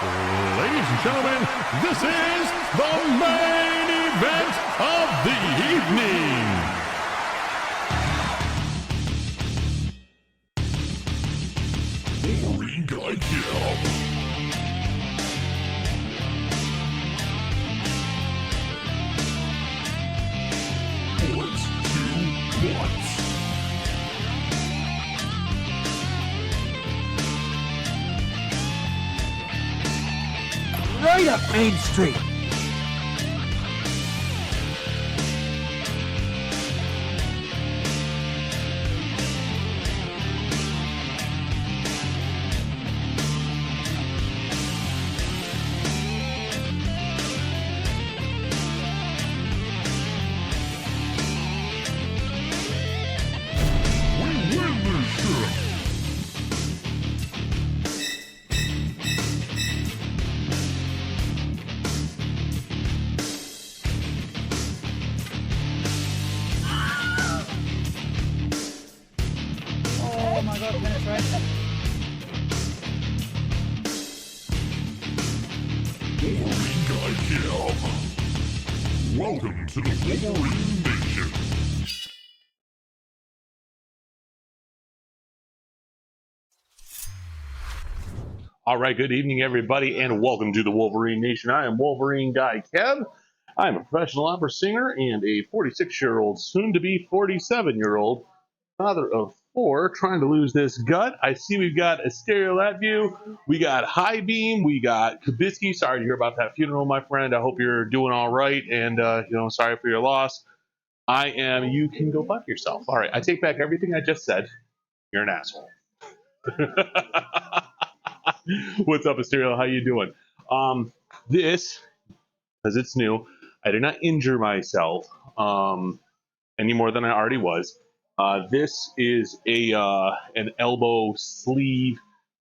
Ladies and gentlemen, this is the main event of the evening. Wolverine Guy Kill. Let's do what? Right up Main Street. We win this shit. Oh my God, finish right. Wolverine Guy Kill. Welcome to the Wolverine Nation. All right, good evening, everybody, and welcome to the Wolverine Nation. I am Wolverine Guy Kev. I'm a professional opera singer and a 46-year-old, soon-to-be 47-year-old, father of 4, trying to lose this gut. I see we've got a stereo lat view. We got High Beam. We got Kabisky. Sorry to hear about that funeral, my friend. I hope you're doing all right, and sorry for your loss. I am. You can go fuck yourself. All right, I take back everything I just said. You're an asshole. What's up, Asterio? How you doing? This, because it's new, I did not injure myself any more than I already was. This is an elbow sleeve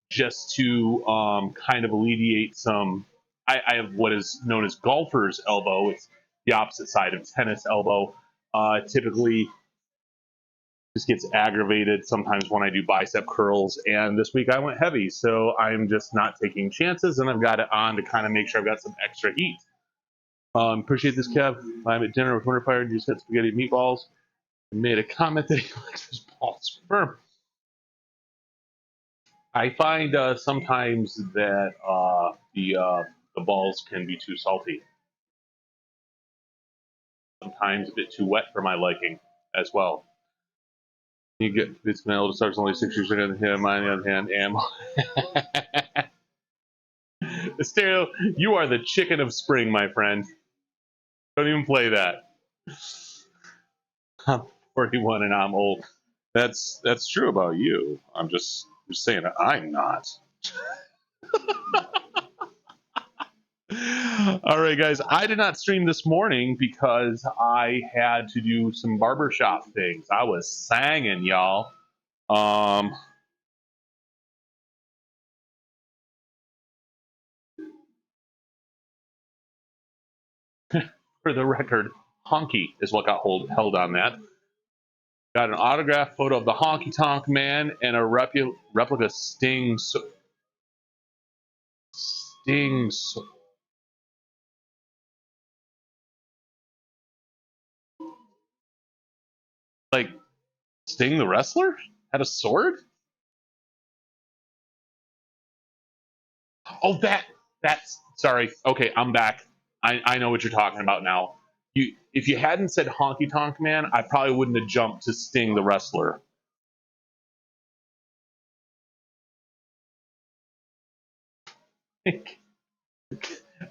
just to kind of alleviate some. I have what is known as golfer's elbow. It's the opposite side of tennis elbow. Typically, just gets aggravated sometimes when I do bicep curls, and this week I went heavy, so I'm just not taking chances, and I've got it on to kind of make sure I've got some extra heat. Appreciate this, Kev. I'm at dinner with Winterfire and just had spaghetti and meatballs and made a comment that he likes his balls firm. I find sometimes that the balls can be too salty. Sometimes a bit too wet for my liking as well. You get it's my oldest daughter's only 6 years younger than him. On the other hand, am Stereo, you are the chicken of spring, my friend. Don't even play that. I'm 41 and I'm old. That's true about you. I'm just saying that I'm not. All right, guys. I did not stream this morning because I had to do some barbershop things. I was singing, y'all. For the record, Honky is what got held on that. Got an autographed photo of the Honky Tonk Man and a replica Sting. Like Sting the wrestler had a sword. Oh, that's sorry. Okay, I'm back. I know what you're talking about now. If you hadn't said Honky Tonk Man, I probably wouldn't have jumped to Sting the wrestler. I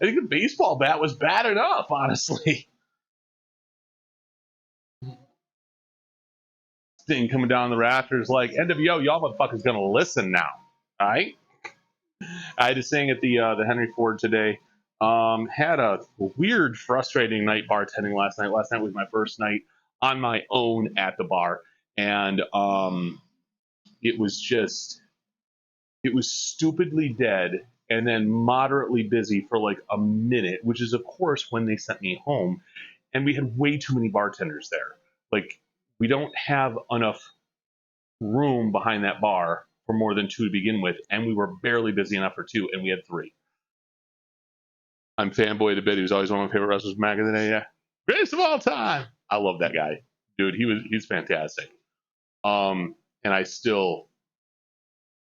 think the baseball bat was bad enough, honestly. Sting coming down the rafters like NWO, y'all motherfuckers gonna listen now, all right? I had to sing at the Henry Ford today. Had a weird, frustrating night bartending last night. Last night was my first night on my own at the bar, and it was stupidly dead and then moderately busy for like a minute, which is of course when they sent me home, and we had way too many bartenders there. Like, we don't have enough room behind that bar for more than 2 to begin with, and we were barely busy enough for 2, and we had 3. I'm fanboyed a bit. He was always one of my favorite wrestlers back in the day. Yeah, greatest of all time. I love that guy, dude. He's fantastic. And I still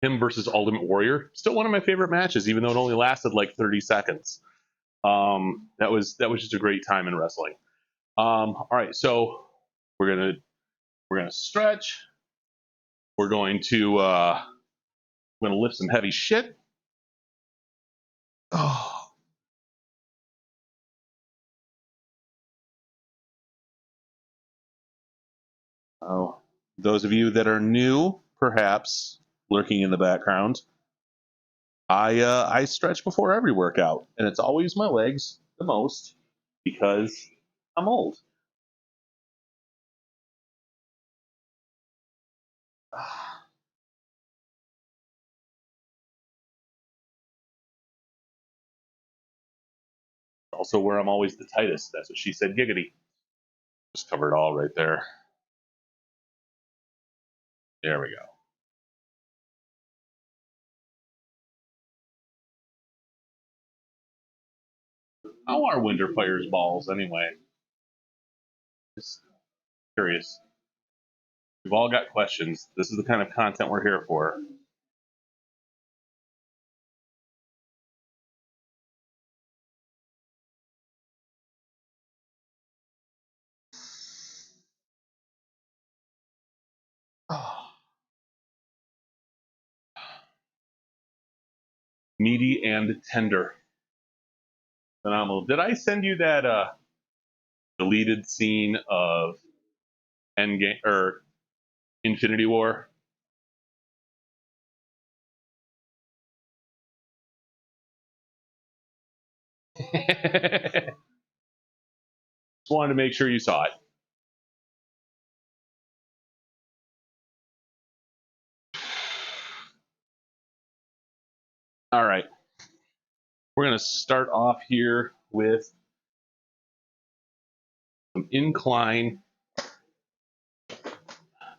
him versus Ultimate Warrior, still one of my favorite matches, even though it only lasted like 30 seconds. That was just a great time in wrestling. All right, so we're gonna stretch. We're gonna lift some heavy shit. Oh. Oh, those of you that are new, perhaps lurking in the background, I stretch before every workout, and it's always my legs the most because I'm old. Also, where I'm always the tightest. That's what she said. Giggity. Just covered all right there. There we go. How are Winter Fire's balls anyway? Just curious. We've all got questions. This is the kind of content we're here for. Oh. Meaty and tender. Phenomenal. Did I send you that deleted scene of Endgame or Infinity War? Just wanted to make sure you saw it. All right. We're going to start off here with some incline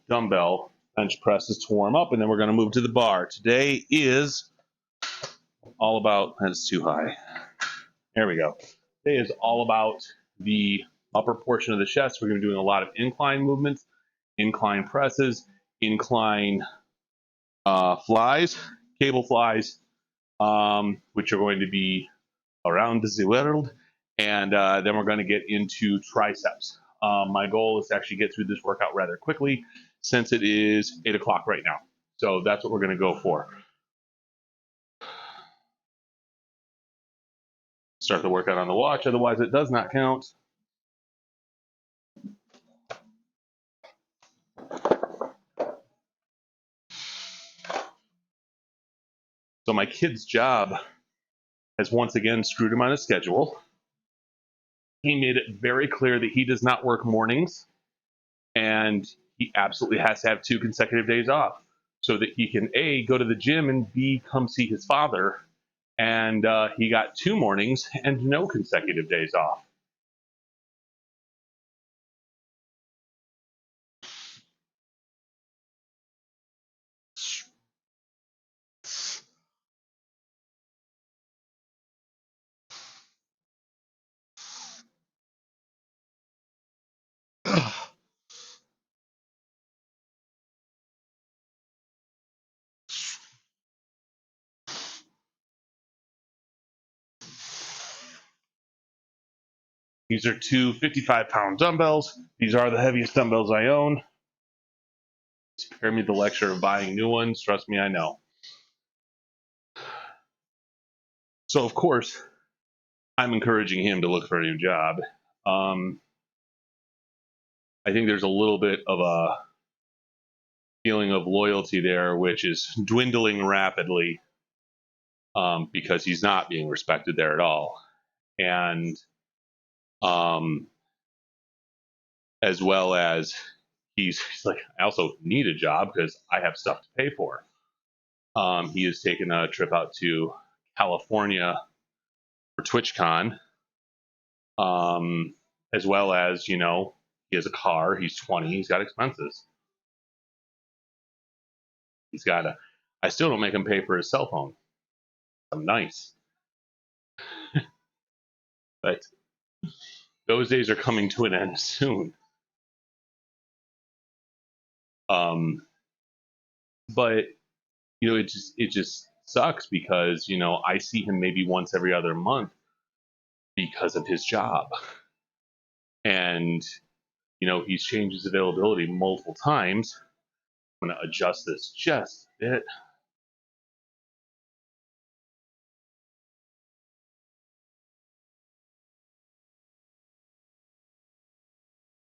dumbbell bench presses to warm up, and then we're going to move to the bar. Today is all about, that's too high. There we go. Today is all about the upper portion of the chest. We're going to be doing a lot of incline movements, incline presses, incline flies, cable flies, which are going to be around the world. And then we're going to get into triceps. My goal is to actually get through this workout rather quickly since it is 8 o'clock right now. So that's what we're going to go for. Start the workout on the watch, otherwise it does not count. So my kid's job has once again screwed him on his schedule. He made it very clear that he does not work mornings and he absolutely has to have 2 consecutive days off so that he can A, go to the gym, and B, come see his father. And he got 2 mornings and no consecutive days off. These are 2 55-pound dumbbells. These are the heaviest dumbbells I own. Spare me the lecture of buying new ones. Trust me, I know. So, of course, I'm encouraging him to look for a new job. I think there's a little bit of a feeling of loyalty there, which is dwindling rapidly because he's not being respected there at all. And as well as he's like, I also need a job because I have stuff to pay for. He has taken a trip out to California for TwitchCon, as well as, you know, he has a car, he's 20, he's got expenses. He's got I still don't make him pay for his cell phone. I'm nice. But those days are coming to an end soon. But it just sucks because I see him maybe once every other month because of his job, and he's changed his availability multiple times. I'm going to adjust this just a bit.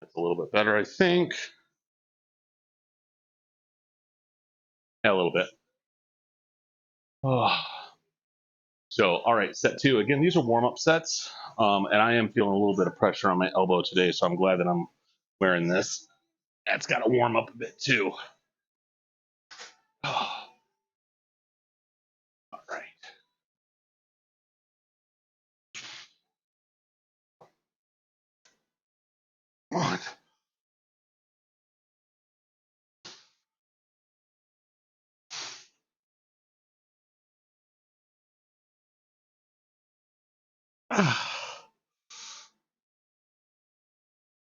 That's a little bit better, I think. Yeah, a little bit. Oh. So, all right, set two. Again, these are warm-up sets, and I am feeling a little bit of pressure on my elbow today, so I'm glad that I'm wearing this. That's got to warm up a bit too. Oh. All right. One.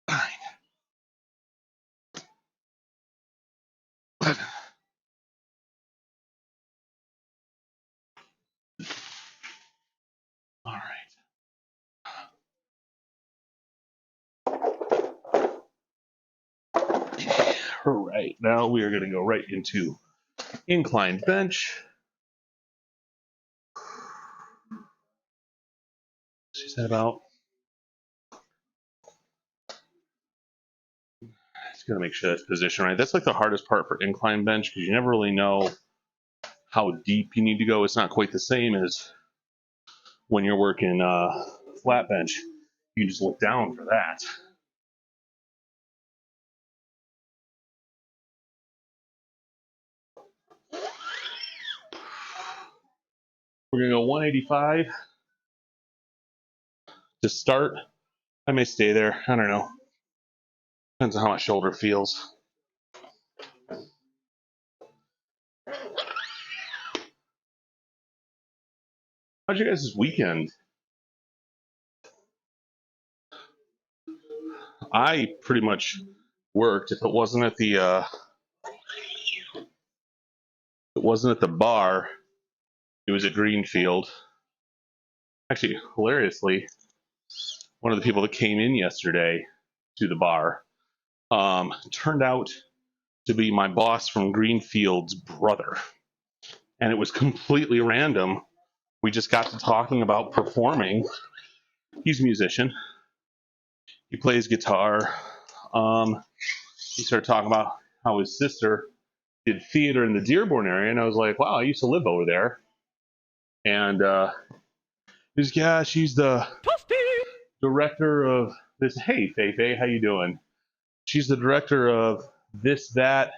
Nine. 11. All right. All right. Now we are going to go right into inclined bench. She's at about. Just got to make sure that's positioned right. That's like the hardest part for incline bench because you never really know how deep you need to go. It's not quite the same as when you're working flat bench. You just look down for that. We're going to go 185 to start. I may stay there. I don't know. Depends on how my shoulder feels. How'd you guys this weekend? I pretty much worked. If it wasn't at the bar, it was at Greenfield. Actually, hilariously, one of the people that came in yesterday to the bar turned out to be my boss from Greenfield's brother. And it was completely random. We just got to talking about performing. He's a musician. He plays guitar. He started talking about how his sister did theater in the Dearborn area, and I was like, "Wow, I used to live over there." And he's yeah, she's the director of this. Hey, Fei, how you doing? She's the director of this that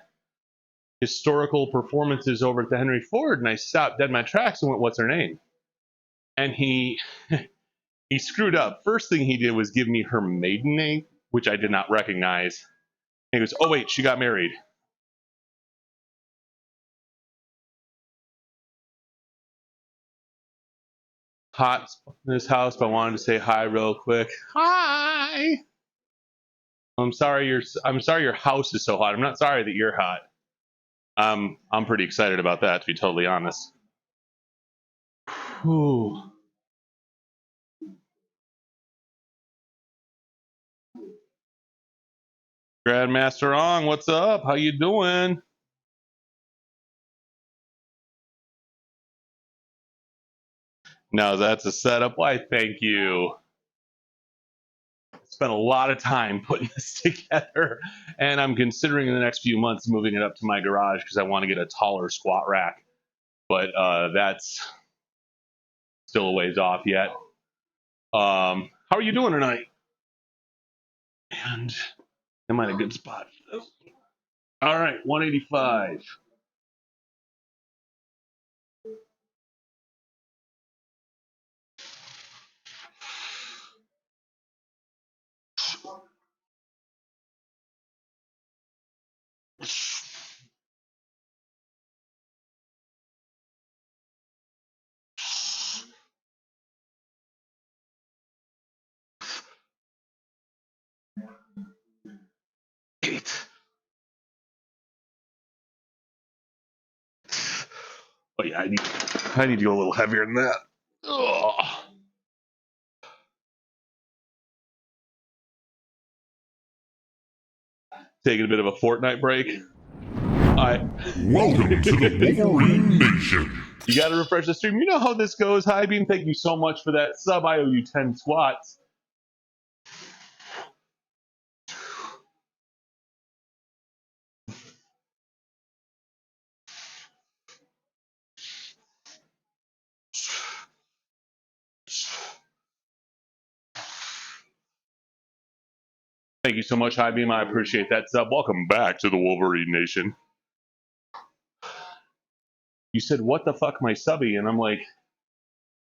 historical performances over at the Henry Ford, and I stopped dead in my tracks and went, "What's her name?" And he he screwed up. First thing he did was give me her maiden name, which I did not recognize. And he goes, "Oh wait, she got married." Hot in this house, but I wanted to say hi real quick. Hi. I'm sorry your house is so hot. I'm not sorry that you're hot. I'm pretty excited about that, to be totally honest. Whew. Grandmaster Ong, what's up? How you doing? No, that's a setup. Why, thank you. Spent a lot of time putting this together, and I'm considering in the next few months moving it up to my garage because I want to get a taller squat rack. But that's still a ways off yet. How are you doing tonight? And am I in a good spot? All right, 185. Oh yeah, I need to go a little heavier than that. Ugh. Taking a bit of a Fortnite break. Welcome to the Wolverine Nation. You got to refresh the stream. You know how this goes. Hi, Beam. Thank you so much for that sub. I owe you 10 squats. Thank you so much, Hi Beam. I appreciate that sub. Welcome back to the Wolverine Nation. You said, "What the fuck, my subby?" And I'm like,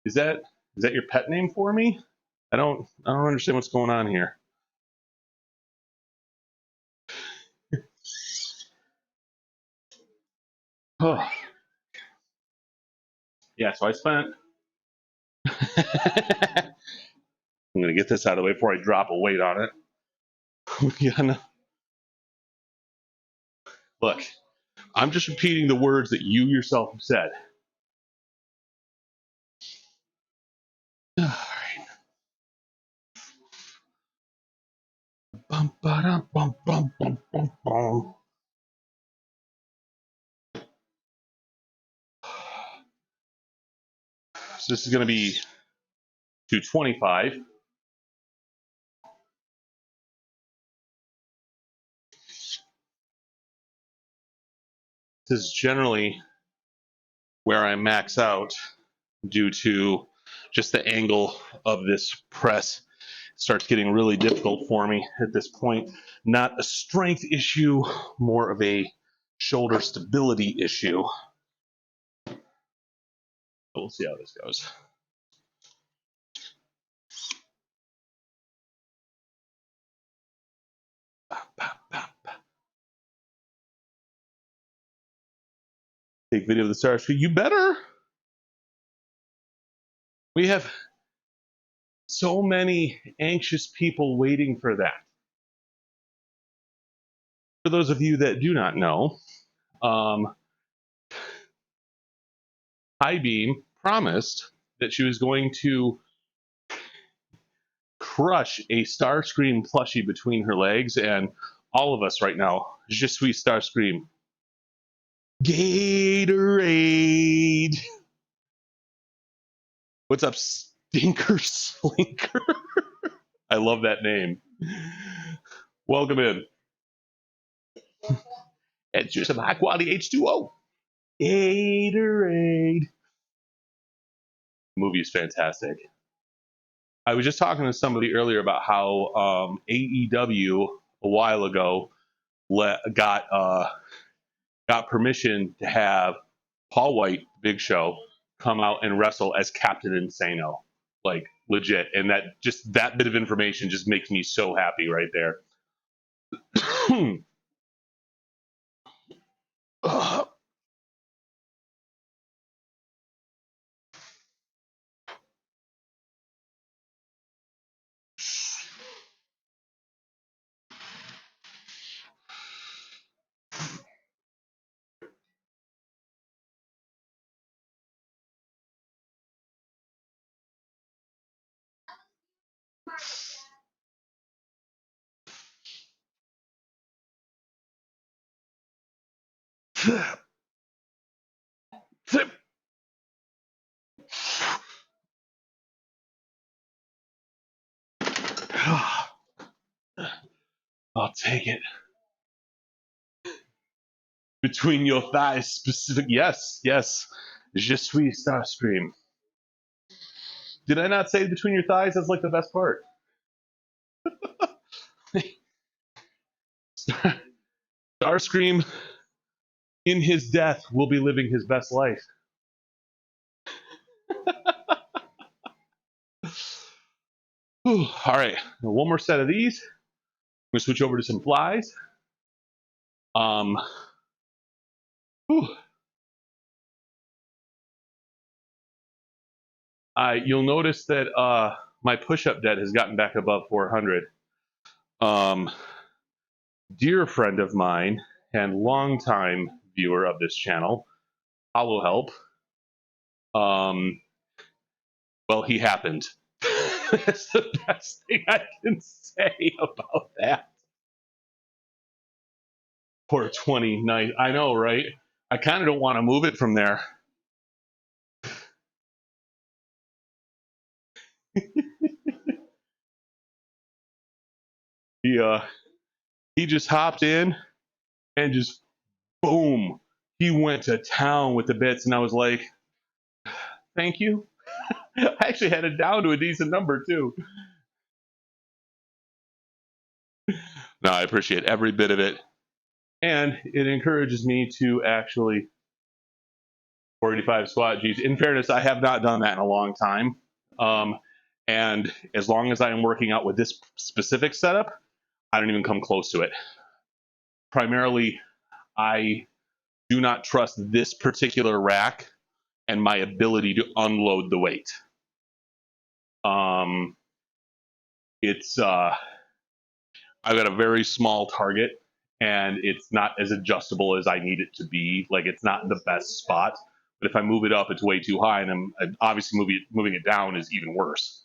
"Is that your pet name for me? I don't understand what's going on here." Oh. Yeah, so I spent. I'm gonna get this out of the way before I drop a weight on it. Yeah, look, I'm just repeating the words that you yourself have said. All right. Bum, ba-dum, bum, bum, bum, bum, bum. So this is going to be 225. This is generally where I max out due to just the angle of this press. It starts getting really difficult for me at this point. Not a strength issue, more of a shoulder stability issue. We'll see how this goes. Take video of the star screen. You better. We have so many anxious people waiting for that. For those of you that do not know, High Beam promised that she was going to crush a Starscream plushie between her legs, and all of us right now, je suis Starscream. Gatorade. What's up, Stinker Slinker? I love that name. Welcome in. It's just some high quality H2O. Gatorade. The movie is fantastic. I was just talking to somebody earlier about how AEW a while ago got permission to have Paul White, Big Show, come out and wrestle as Captain Insano, like legit. And that bit of information just makes me so happy right there. I'll take it. Between your thighs, specific. Yes, yes. Je suis Starscream. Did I not say between your thighs? That's like the best part. Starscream, in his death, will be living his best life. All right, one more set of these. I'm gonna switch over to some flies. You'll notice that my push-up debt has gotten back above 400. Dear friend of mine and longtime viewer of this channel, Hollow Help, Well, he happened. That's the best thing I can say about that. Poor 29. I know, right? I kind of don't want to move it from there. He just hopped in and just boom, he went to town with the bits, and I was like, thank you. I actually had it down to a decent number too. No, I appreciate every bit of it, and it encourages me to actually 485 squat G's. In fairness, I have not done that in a long time, and as long as I am working out with this specific setup, I don't even come close to it. Primarily, I do not trust this particular rack and my ability to unload the weight. It's I've got a very small target, and it's not as adjustable as I need it to be. Like, it's not the best spot, but if I move it up, it's way too high, and I'm obviously moving it down is even worse.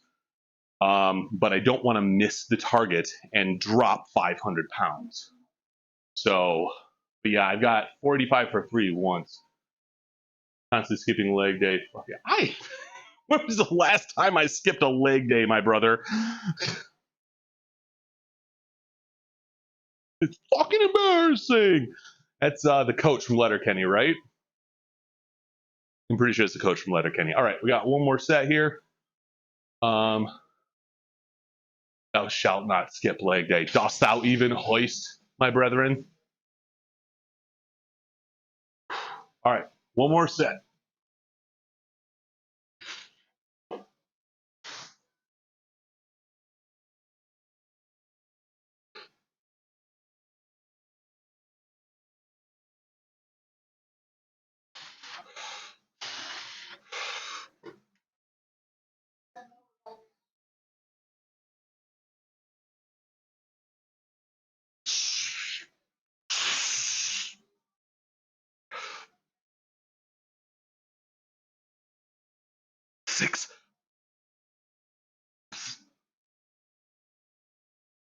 But I don't want to miss the target and drop 500 pounds. So, but yeah, I've got 485 for 3 once. Constantly skipping leg day. Fuck yeah. When was the last time I skipped a leg day, my brother? It's fucking embarrassing. That's the coach from Letterkenny, right? I'm pretty sure it's the coach from Letterkenny. All right, we got one more set here. Thou shalt not skip leg day. Dost thou even hoist, my brethren? All right, one more set. Six,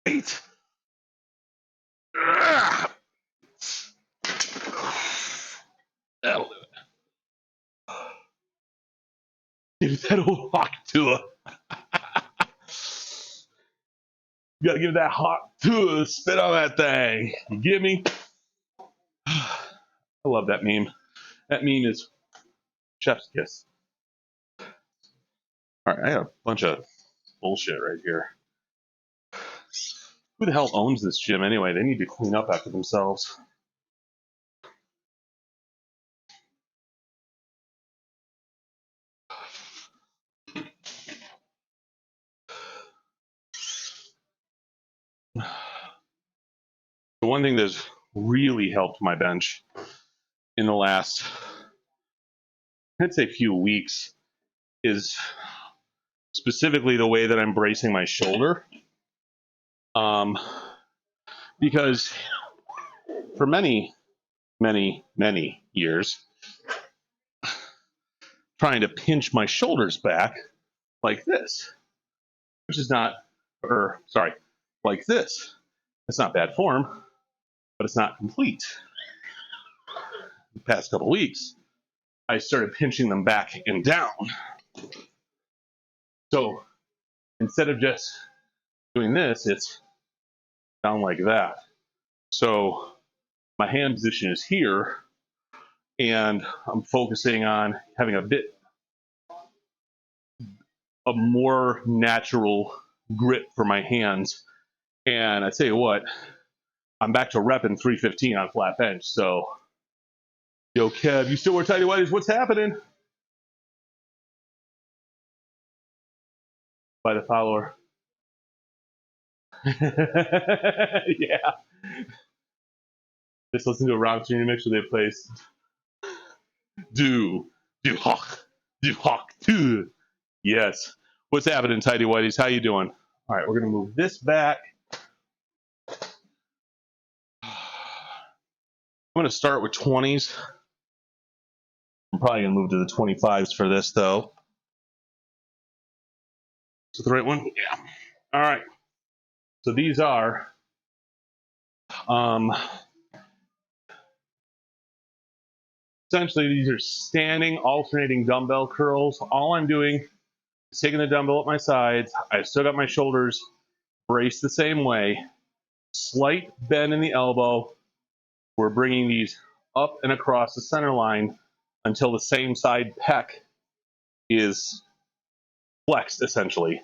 8. That'll do it. Give that old hawk tour. You gotta give that hawk tour. Spit on that thing. You get me? I love that meme. That meme is chef's kiss. All right, I have a bunch of bullshit right here. Who the hell owns this gym anyway? They need to clean up after themselves. The one thing that's really helped my bench in the last, I'd say, few weeks is specifically the way that I'm bracing my shoulder. Because for many, many, many years, trying to pinch my shoulders back like this, which is not, or sorry, like this. It's not bad form, but it's not complete. The past couple weeks, I started pinching them back and down. So instead of just doing this, it's down like that. So my hand position is here, and I'm focusing on having a more natural grip for my hands. And I tell you what, I'm back to repping 315 on flat bench. So, yo, Kev, you still wear tighty whities? What's happening? By the follower. Yeah. Just listen to a rock stream remix where they play do hawk, do. Yes. What's happening, tighty whities? How you doing? All right, we're gonna move this back. I'm gonna start with 20s. I'm probably gonna move to the 25s for this though. Is it the right one? Yeah. All right. So these are essentially these are standing alternating dumbbell curls. All I'm doing is taking the dumbbell at my sides. I've still got my shoulders braced the same way. Slight bend in the elbow. We're bringing these up and across the center line until the same side pec is flexed essentially.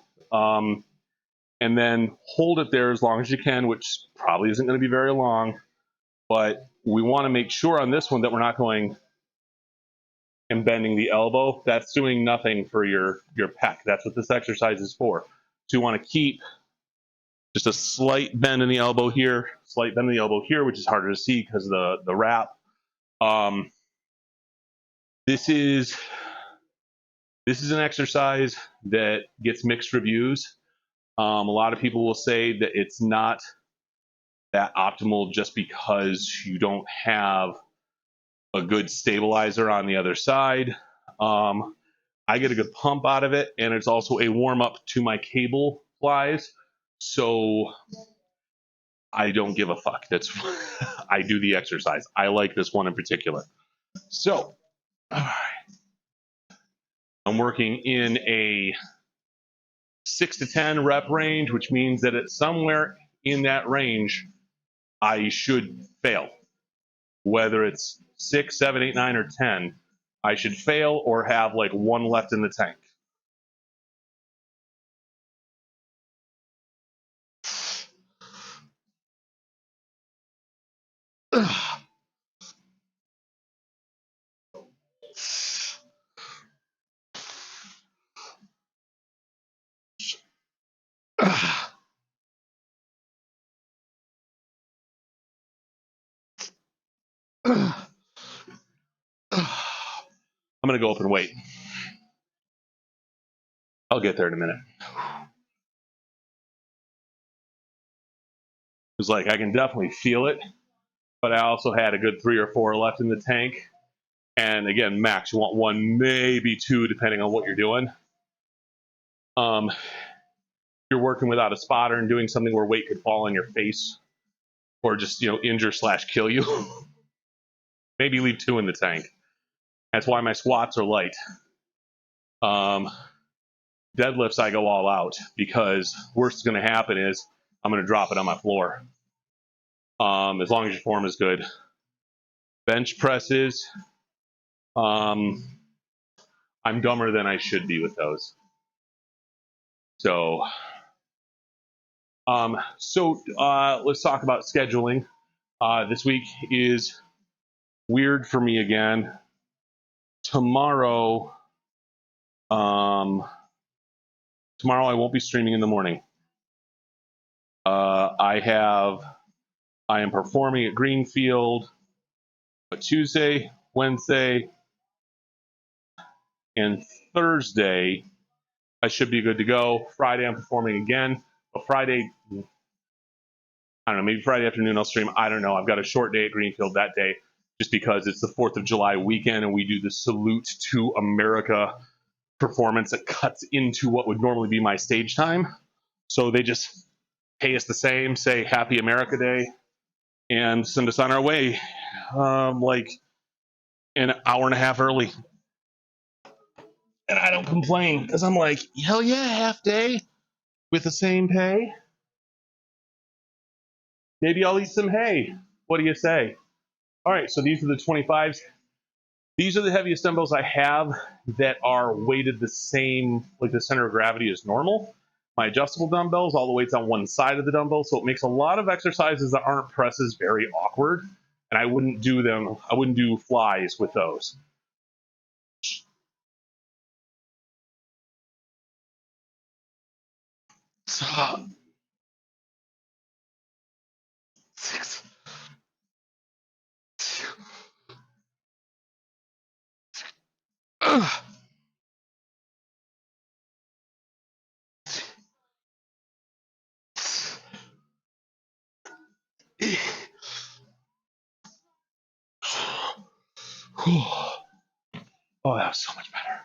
And then hold it there as long as you can, which probably isn't going to be very long. But we want to make sure on this one that we're not going and bending the elbow. That's doing nothing for your pec. That's what this exercise is for. So you want to keep just a slight bend in the elbow here, slight bend in the elbow here, which is harder to see because of the wrap. This is an exercise that gets mixed reviews. A lot of people will say that it's not that optimal just because you don't have a good stabilizer on the other side. I get a good pump out of it, and it's also a warm up to my cable flies. So I don't give a fuck. That's I do the exercise. I like this one in particular. So all right. I'm working in a 6 to 10 rep range, which means that it's somewhere in that range I should fail. Whether it's 6, 7, 8, 9, or 10, I should fail or have like one left in the tank. I'm going to go up and wait. I'll get there in a minute. It's like I can definitely feel it, but I also had a good 3 or 4 left in the tank. And again, max, you want 1, maybe 2, depending on what you're doing. You're working without a spotter and doing something where weight could fall on your face or just, injure / kill you. Maybe leave 2 in the tank. That's why my squats are light. Deadlifts, I go all out because worst is going to happen is I'm going to drop it on my floor. As long as your form is good. Bench presses, I'm dumber than I should be with those. So, let's talk about scheduling. This week is weird for me again. Tomorrow I won't be streaming in the morning. I am performing at Greenfield Tuesday, Wednesday, and Thursday. I should be good to go. Friday I'm performing again. But Friday, I don't know, maybe Friday afternoon I'll stream. I don't know. I've got a short day at Greenfield that day just because it's the 4th of July weekend and we do the Salute to America performance that cuts into what would normally be my stage time. So they just pay us the same, say Happy America Day, and send us on our way like an hour and a half early. And I don't complain because I'm like, hell yeah, half day with the same pay. Maybe I'll eat some hay. What do you say? All right, so these are the 25s. These are the heaviest dumbbells I have that are weighted the same, like the center of gravity is normal. My adjustable dumbbells, all the weight's on one side of the dumbbell, so it makes a lot of exercises that aren't presses very awkward. And I wouldn't do flies with those. So, 6, 2, Oh, that was so much better.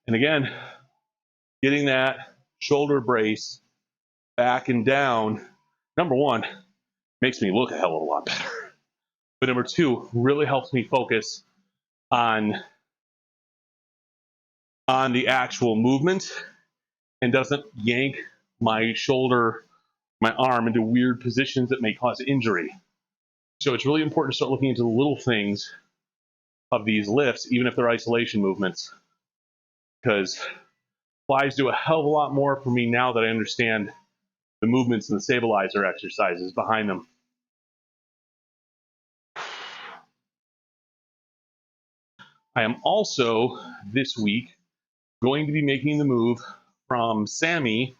And again, getting that shoulder brace back and down, number one, makes me look a hell of a lot better. But number two, really helps me focus on the actual movement and doesn't yank my shoulder, my arm into weird positions that may cause injury. So it's really important to start looking into the little things of these lifts, even if they're isolation movements, because flies do a hell of a lot more for me now that I understand the movements and the stabilizer exercises behind them. I am also this week going to be making the move from Sammy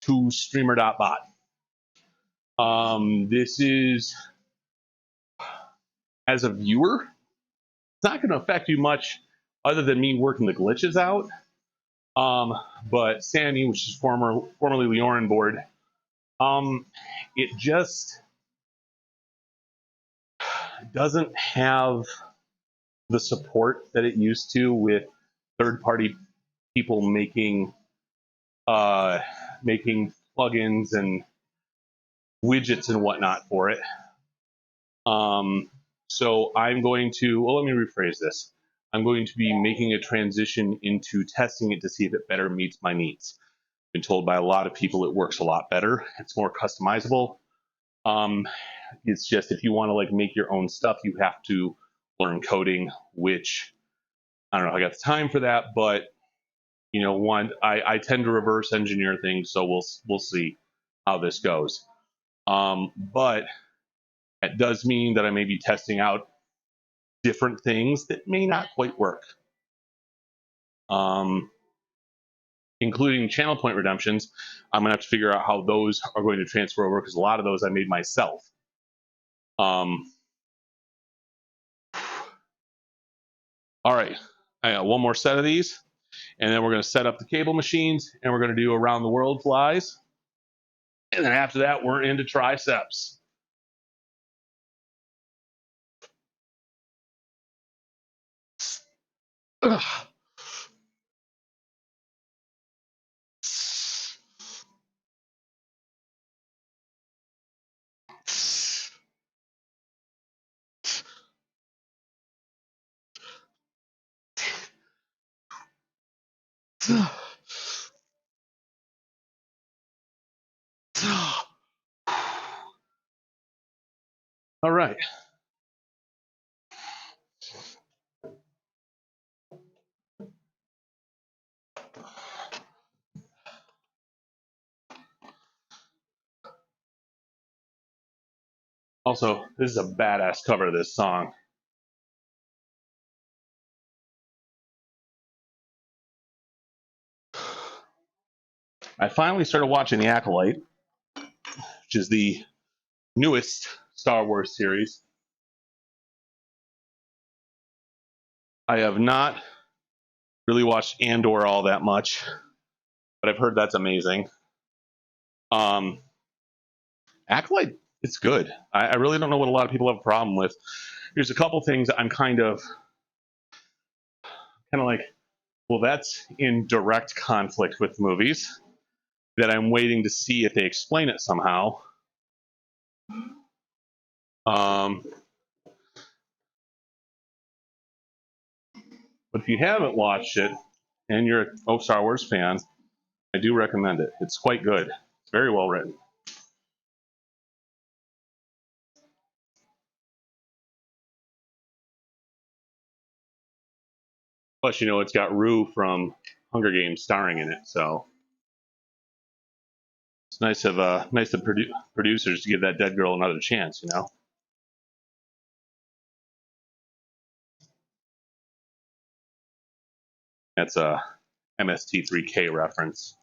to streamer.bot. This is, as a viewer, it's not going to affect you much other than me working the glitches out. But Sammy, which is formerly Leorin board, it just doesn't have the support that it used to with third-party people making plugins and widgets and whatnot for it. So I'm going to, well, let me rephrase this. I'm going to be making a transition into testing it to see if it better meets my needs. Been told by a lot of people it works a lot better. It's more customizable. It's just if you want to like make your own stuff, you have to learn coding, which I don't know if I got the time for that, but you know, I tend to reverse engineer things, so we'll see how this goes. But it does mean that I may be testing out different things that may not quite work, including channel point redemptions. I'm gonna have to figure out how those are going to transfer over because a lot of those I made myself. All right, I got one more set of these, and then we're gonna set up the cable machines, and we're gonna do around the world flies, and then after that, we're into triceps. Ugh. All right. Also, this is a badass cover of this song. I finally started watching The Acolyte, which is the newest Star Wars series. I have not really watched Andor all that much, but I've heard that's amazing. Acolyte, it's good. I really don't know what a lot of people have a problem with. There's a couple things I'm kind of like, well, that's in direct conflict with movies that I'm waiting to see if they explain it somehow. But if you haven't watched it and you're a Star Wars fan, I do recommend it. It's quite good. It's very well written. Plus, you know, it's got Rue from Hunger Games starring in it, so it's nice of producers to give that dead girl another chance, you know. That's a MST3K reference.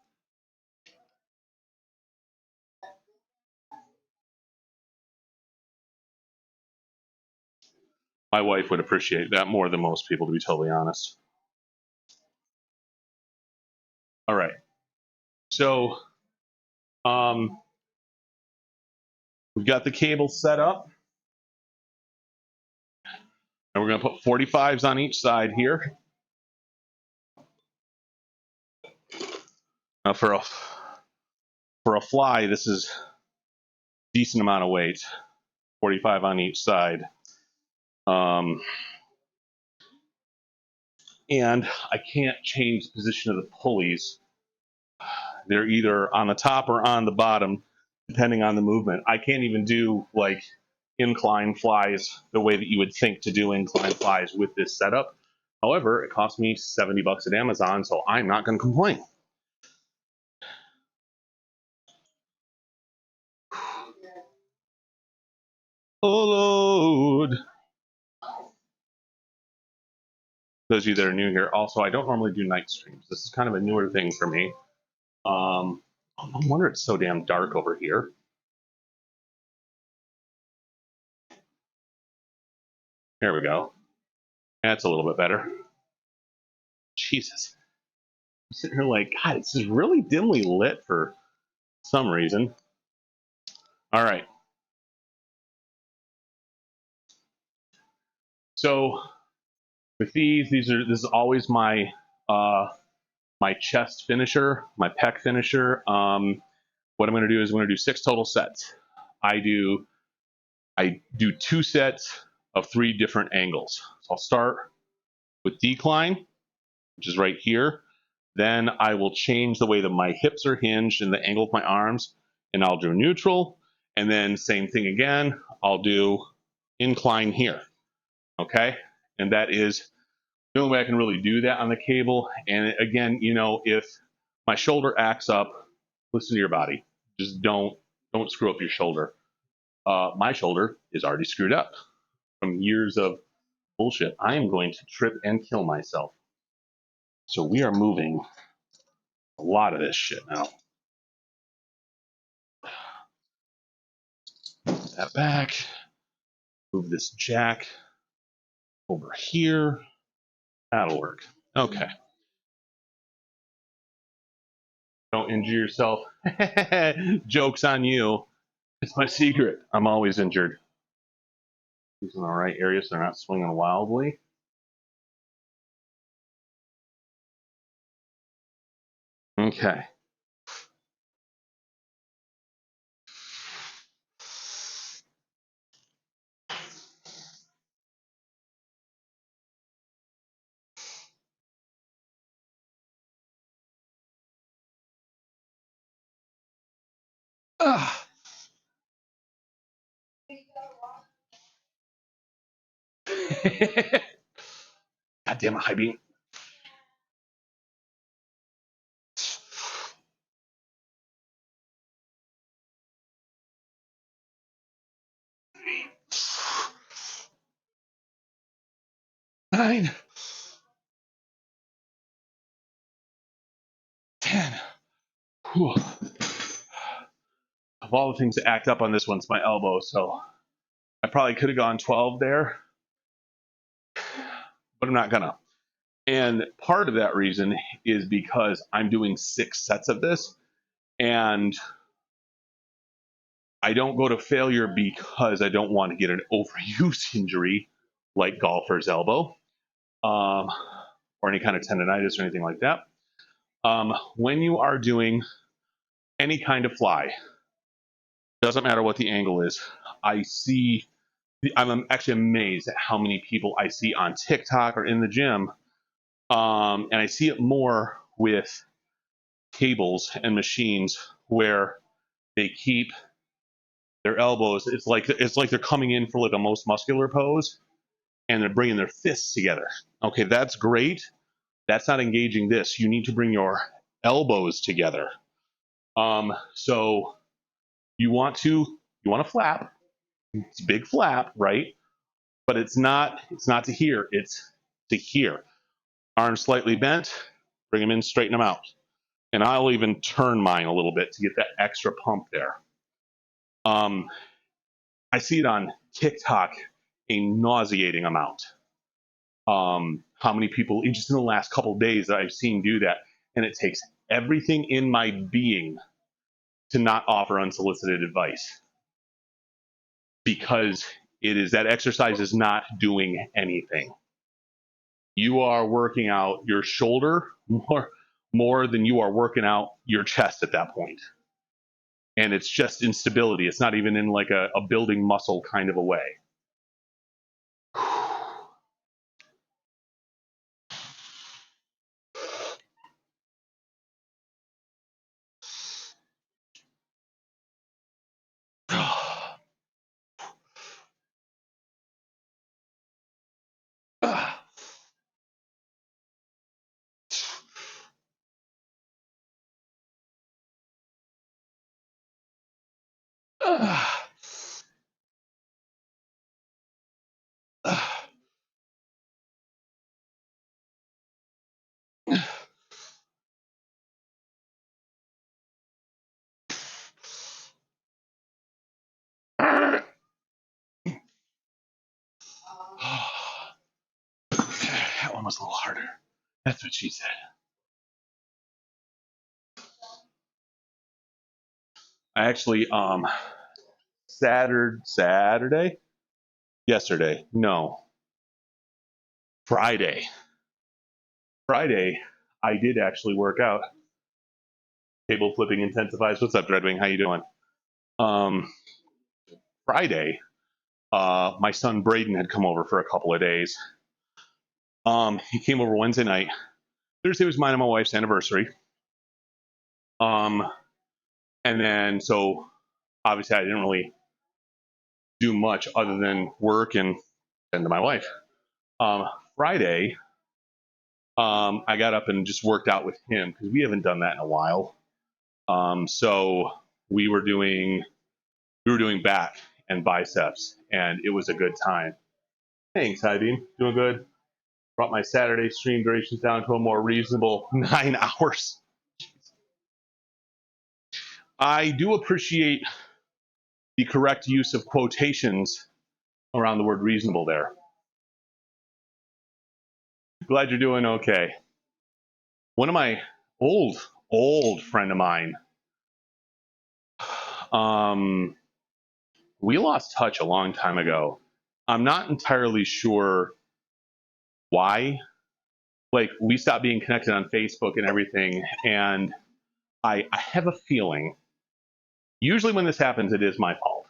My wife would appreciate that more than most people, to be totally honest. All right. So we've got the cable set up. And we're going to put 45s on each side here. Now for a fly, this is a decent amount of weight. 45 on each side. And I can't change the position of the pulleys. They're either on the top or on the bottom, depending on the movement. I can't even do like incline flies the way that you would think to do incline flies with this setup. However, it cost me $70 at Amazon, so I'm not going to complain. Oh, Lord. Those of you that are new here, also, I don't normally do night streams. This is kind of a newer thing for me. No wonder it's so damn dark over here. There we go. That's a little bit better. Jesus. I'm sitting here like, God, this is really dimly lit for some reason. All right. So with these this is always my my chest finisher, my pec finisher. What I'm going to do is I'm going to do 6 total sets. I do 2 sets of 3 different angles. So I'll start with decline, which is right here. Then I will change the way that my hips are hinged and the angle of my arms, and I'll do neutral. And then same thing again, I'll do incline here. Okay? And that is the only way I can really do that on the cable. And again, you know, if my shoulder acts up, listen to your body. Just don't screw up your shoulder. My shoulder is already screwed up from years of bullshit. I am going to trip and kill myself. So we are moving a lot of this shit now. Move that back. Move this jack over here. That'll work. Okay. Don't injure yourself. Joke's on you. It's my secret. I'm always injured. These in the right area so they're not swinging wildly. Okay. Ah. God damn it, high beam. Nine. 10. Whew. Of all the things to act up on this one, it's my elbow, so I probably could have gone 12 there, but I'm not gonna. And part of that reason is because I'm doing 6 sets of this, and I don't go to failure because I don't want to get an overuse injury like golfer's elbow or any kind of tendonitis or anything like that. When you are doing any kind of fly, doesn't matter what the angle is, I'm actually amazed at how many people I see on TikTok or in the gym, and I see it more with cables and machines where they keep their elbows. It's like they're coming in for like a most muscular pose, and they're bringing their fists together. Okay, that's great. That's not engaging this. You need to bring your elbows together. So you want to flap. It's a big flap, right? But it's not to here. It's to here. Arms slightly bent. Bring them in, straighten them out. And I'll even turn mine a little bit to get that extra pump there. I see it on TikTok a nauseating amount. How many people, just in the last couple of days, that I've seen do that, and it takes everything in my being to not offer unsolicited advice, because It is that exercise is not doing anything. You are working out your shoulder more than you are working out your chest at that point. And it's just instability. It's not even in like a building muscle kind of a way. That one was a little harder. That's what she said. I actually Friday. Friday, I did actually work out. Table flipping intensifies. What's up, Dreadwing? How you doing? Friday, my son Braden had come over for a couple of days. He came over Wednesday night. Thursday was mine and my wife's anniversary. And then so obviously I didn't really do much other than work and to my wife. Friday, I got up and just worked out with him because we haven't done that in a while. So we were doing back and biceps, and it was a good time. Thanks, Beam. Doing good. Brought my Saturday stream durations down to a more reasonable 9 hours. I do appreciate the correct use of quotations around the word reasonable there. Glad you're doing okay. One of my old friend of mine, we lost touch a long time ago. I'm not entirely sure why. Like, we stopped being connected on Facebook and everything, and I have a feeling, usually when this happens, it is my fault.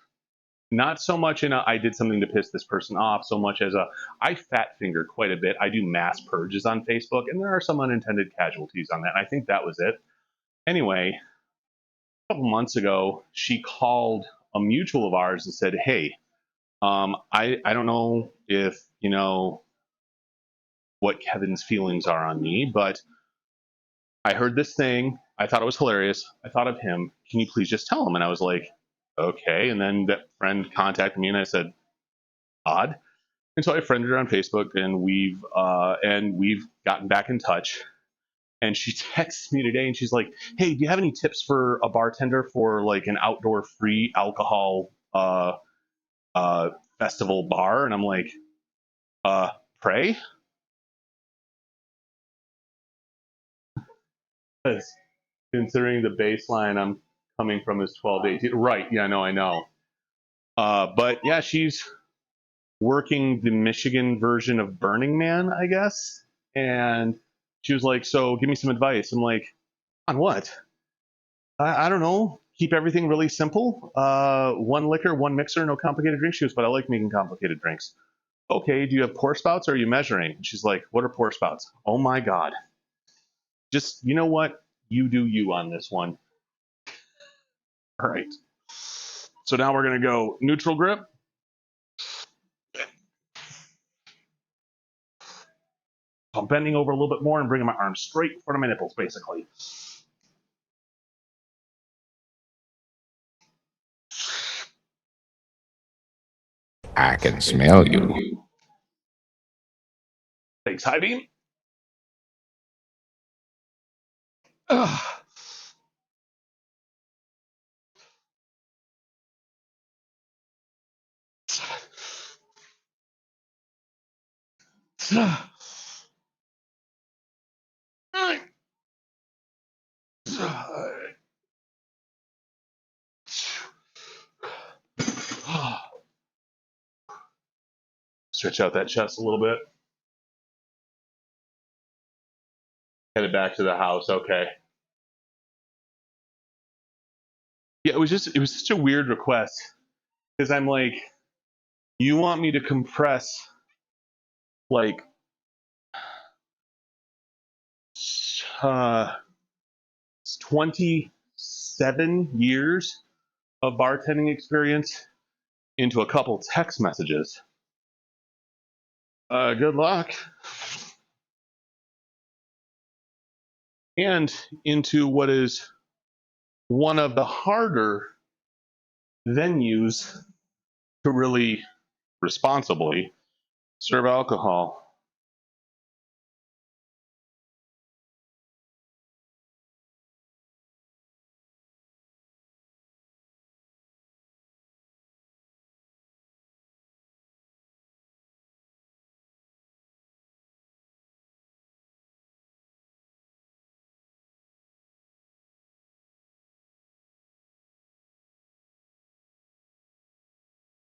Not so much in a, I did something to piss this person off, so much as I fat finger quite a bit. I do mass purges on Facebook, and there are some unintended casualties on that. And I think that was it. Anyway, a couple months ago, she called a mutual of ours and said, hey, I don't know if, you know, what Kevin's feelings are on me, but I heard this thing. I thought it was hilarious. I thought of him. Can you please just tell him? And I was like, okay. And then that friend contacted me and I said, odd. And so I friended her on Facebook and we've gotten back in touch. And she texts me today and she's like, hey, do you have any tips for a bartender for like an outdoor free alcohol festival bar? And I'm like, pray? Because considering the baseline I'm coming from is 12 to 18. Right, yeah, no, I know. But yeah, she's working the Michigan version of Burning Man, I guess. And she was like, so give me some advice. I'm like, on what? I don't know. Keep everything really simple. One liquor, one mixer, no complicated drinks. She goes, but I like making complicated drinks. Okay, do you have pour spouts or are you measuring? And she's like, what are pour spouts? Oh my God. Just, you know what? You do you on this one. All right. So now we're going to go neutral grip. So I'm bending over a little bit more and bringing my arms straight in front of my nipples, basically. I can smell you. Thanks, high beam. Stretch out that chest a little bit. Headed back to the house. Okay. Yeah, it was such a weird request because I'm like, you want me to compress like 27 years of bartending experience into a couple text messages. Good luck. And into what is one of the harder venues to really responsibly serve alcohol.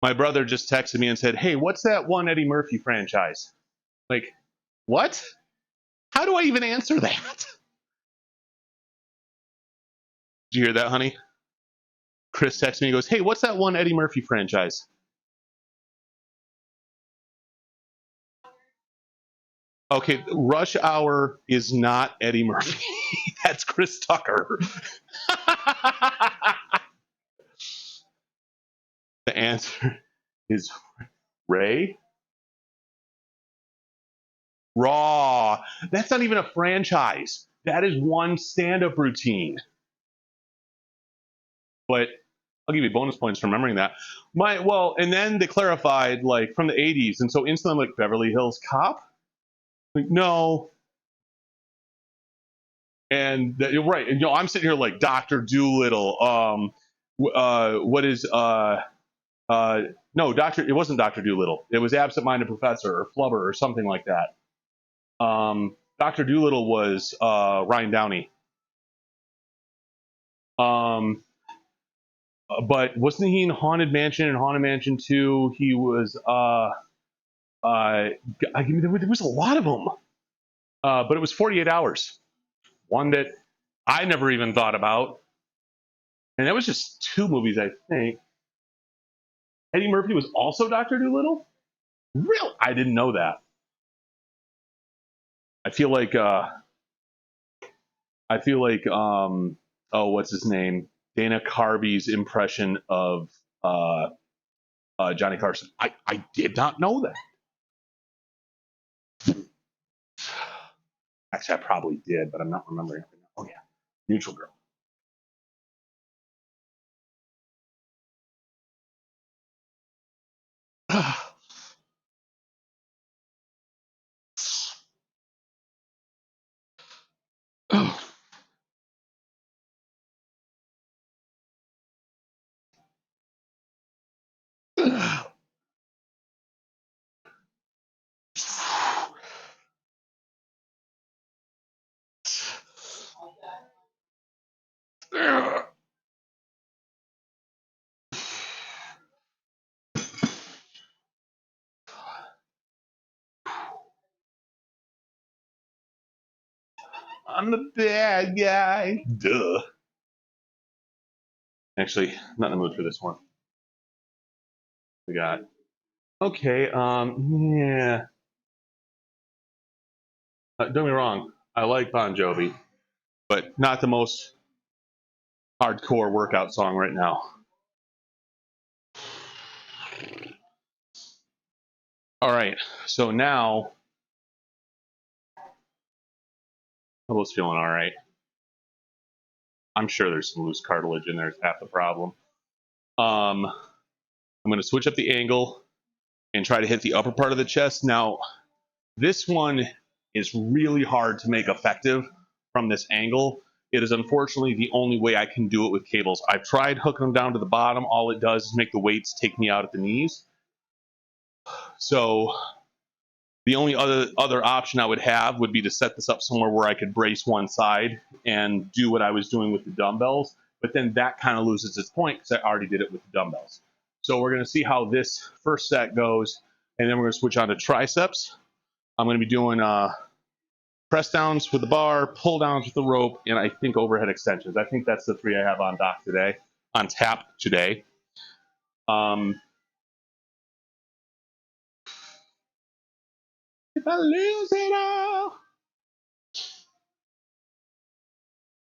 My brother just texted me and said, "Hey, what's that one Eddie Murphy franchise?" Like, what? How do I even answer that? Did you hear that, honey? Chris texted me and goes, "Hey, what's that one Eddie Murphy franchise?" Okay, Rush Hour is not Eddie Murphy. That's Chris Tucker. The answer is Ray. Raw. That's not even a franchise. That is one stand-up routine. But I'll give you bonus points for remembering that. And then they clarified like from the 80s, and so instantly like Beverly Hills Cop. Like, no. And you're right. And I'm sitting here like Dr. Doolittle. What is no, it wasn't Dr. Doolittle. It was Absent-Minded Professor or Flubber or something like that. Dr. Doolittle was Ryan Downey. But wasn't he in Haunted Mansion and Haunted Mansion 2? He was there was a lot of them. But it was 48 Hours. One that I never even thought about. And that was just 2 movies, I think. Eddie Murphy was also Dr. Doolittle? Real? I didn't know that. I feel like what's his name? Dana Carvey's impression of Johnny Carson. I did not know that. Actually, I probably did, but I'm not remembering. Oh yeah, Neutral Girl. I'm the bad guy. Duh. Actually, not in the mood for this one. We got okay. Yeah. Don't get me wrong. I like Bon Jovi, but not the most hardcore workout song right now. All right. So now, I was feeling all right. I'm sure there's some loose cartilage in there. It's half the problem. I'm going to switch up the angle and try to hit the upper part of the chest. Now, this one is really hard to make effective from this angle. It is unfortunately the only way I can do it with cables. I've tried hooking them down to the bottom. All it does is make the weights take me out at the knees. So the only other option I would have would be to set this up somewhere where I could brace one side and do what I was doing with the dumbbells. But then that kind of loses its point because I already did it with the dumbbells. So we're going to see how this first set goes. And then we're going to switch on to triceps. I'm going to be doing press downs with the bar, pull downs with the rope, and I think overhead extensions. I think that's the 3 I have on tap today. If I lose it all.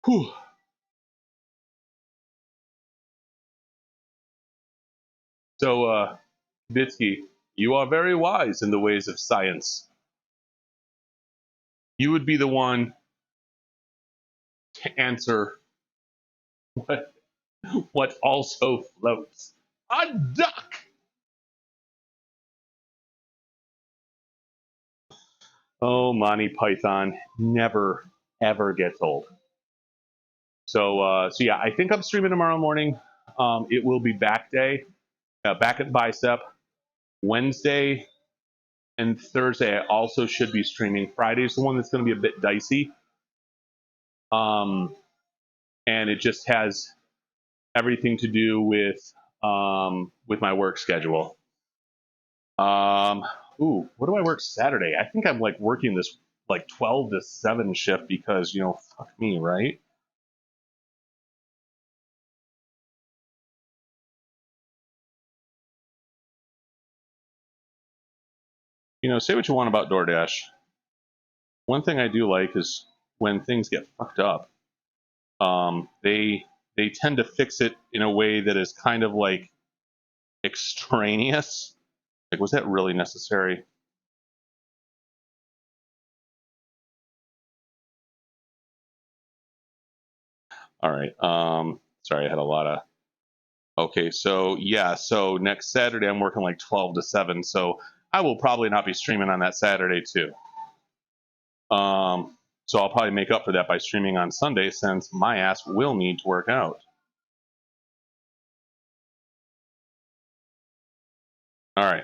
Whew. So, Bitsky, you are very wise in the ways of science. You would be the one to answer what also floats. A duck! Oh, Monty Python never, ever gets old. So yeah, I think I'm streaming tomorrow morning. It will be back day, back at Bicep. Wednesday and Thursday, I also should be streaming. Friday's the one that's going to be a bit dicey. And it just has everything to do with my work schedule. What do I work Saturday? I think I'm like working this like 12 to 7 shift because, fuck me, right? Say what you want about DoorDash. One thing I do like is when things get fucked up, they tend to fix it in a way that is kind of like extraneous. Like, was that really necessary? All right. Sorry, I had a lot of. Okay, so yeah, so next Saturday I'm working like 12 to 7, so I will probably not be streaming on that Saturday too. So I'll probably make up for that by streaming on Sunday since my ass will need to work out. All right.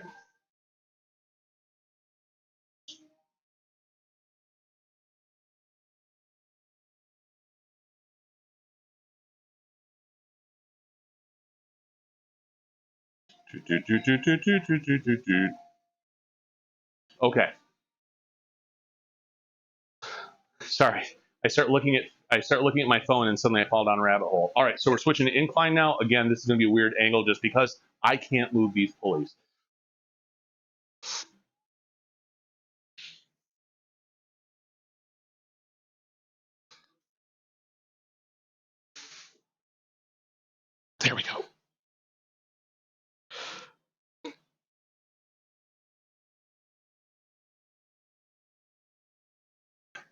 Okay. Sorry. I start looking at my phone and suddenly I fall down a rabbit hole. All right, so we're switching to incline now. Again, this is going to be a weird angle just because I can't move these pulleys. There we go.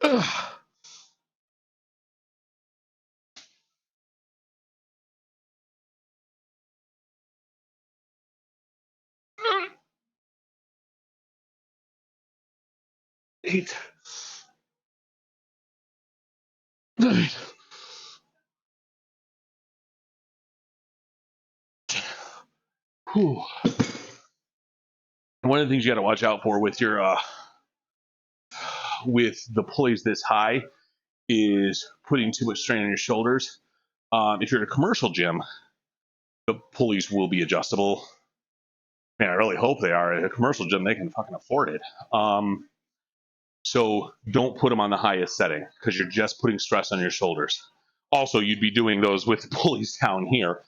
Ugh. Eight. 9. Whew. One of the things you got to watch out for with your with the pulleys this high is putting too much strain on your shoulders. If you're at a commercial gym, the pulleys will be adjustable. Man, I really hope they are. At a commercial gym, they can fucking afford it. So don't put them on the highest setting because you're just putting stress on your shoulders. Also, you'd be doing those with the pulleys down here.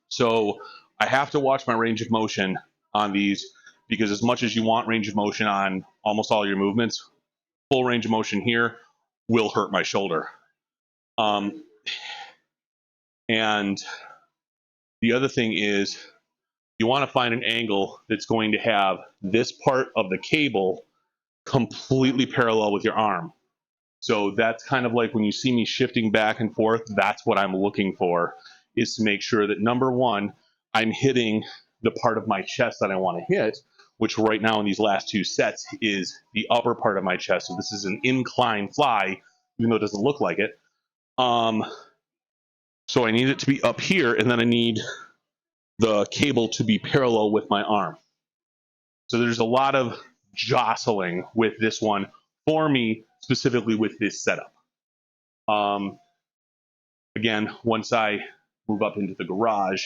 So I have to watch my range of motion on these because as much as you want range of motion on almost all your movements, full range of motion here will hurt my shoulder. And the other thing is you want to find an angle that's going to have this part of the cable completely parallel with your arm. So that's kind of like when you see me shifting back and forth, that's what I'm looking for, is to make sure that number one, I'm hitting the part of my chest that I want to hit, which right now in these last 2 sets is the upper part of my chest. So this is an incline fly, even though it doesn't look like it. So I need it to be up here, and then I need the cable to be parallel with my arm. So there's a lot of jostling with this one for me, specifically with this setup. Again, once I move up into the garage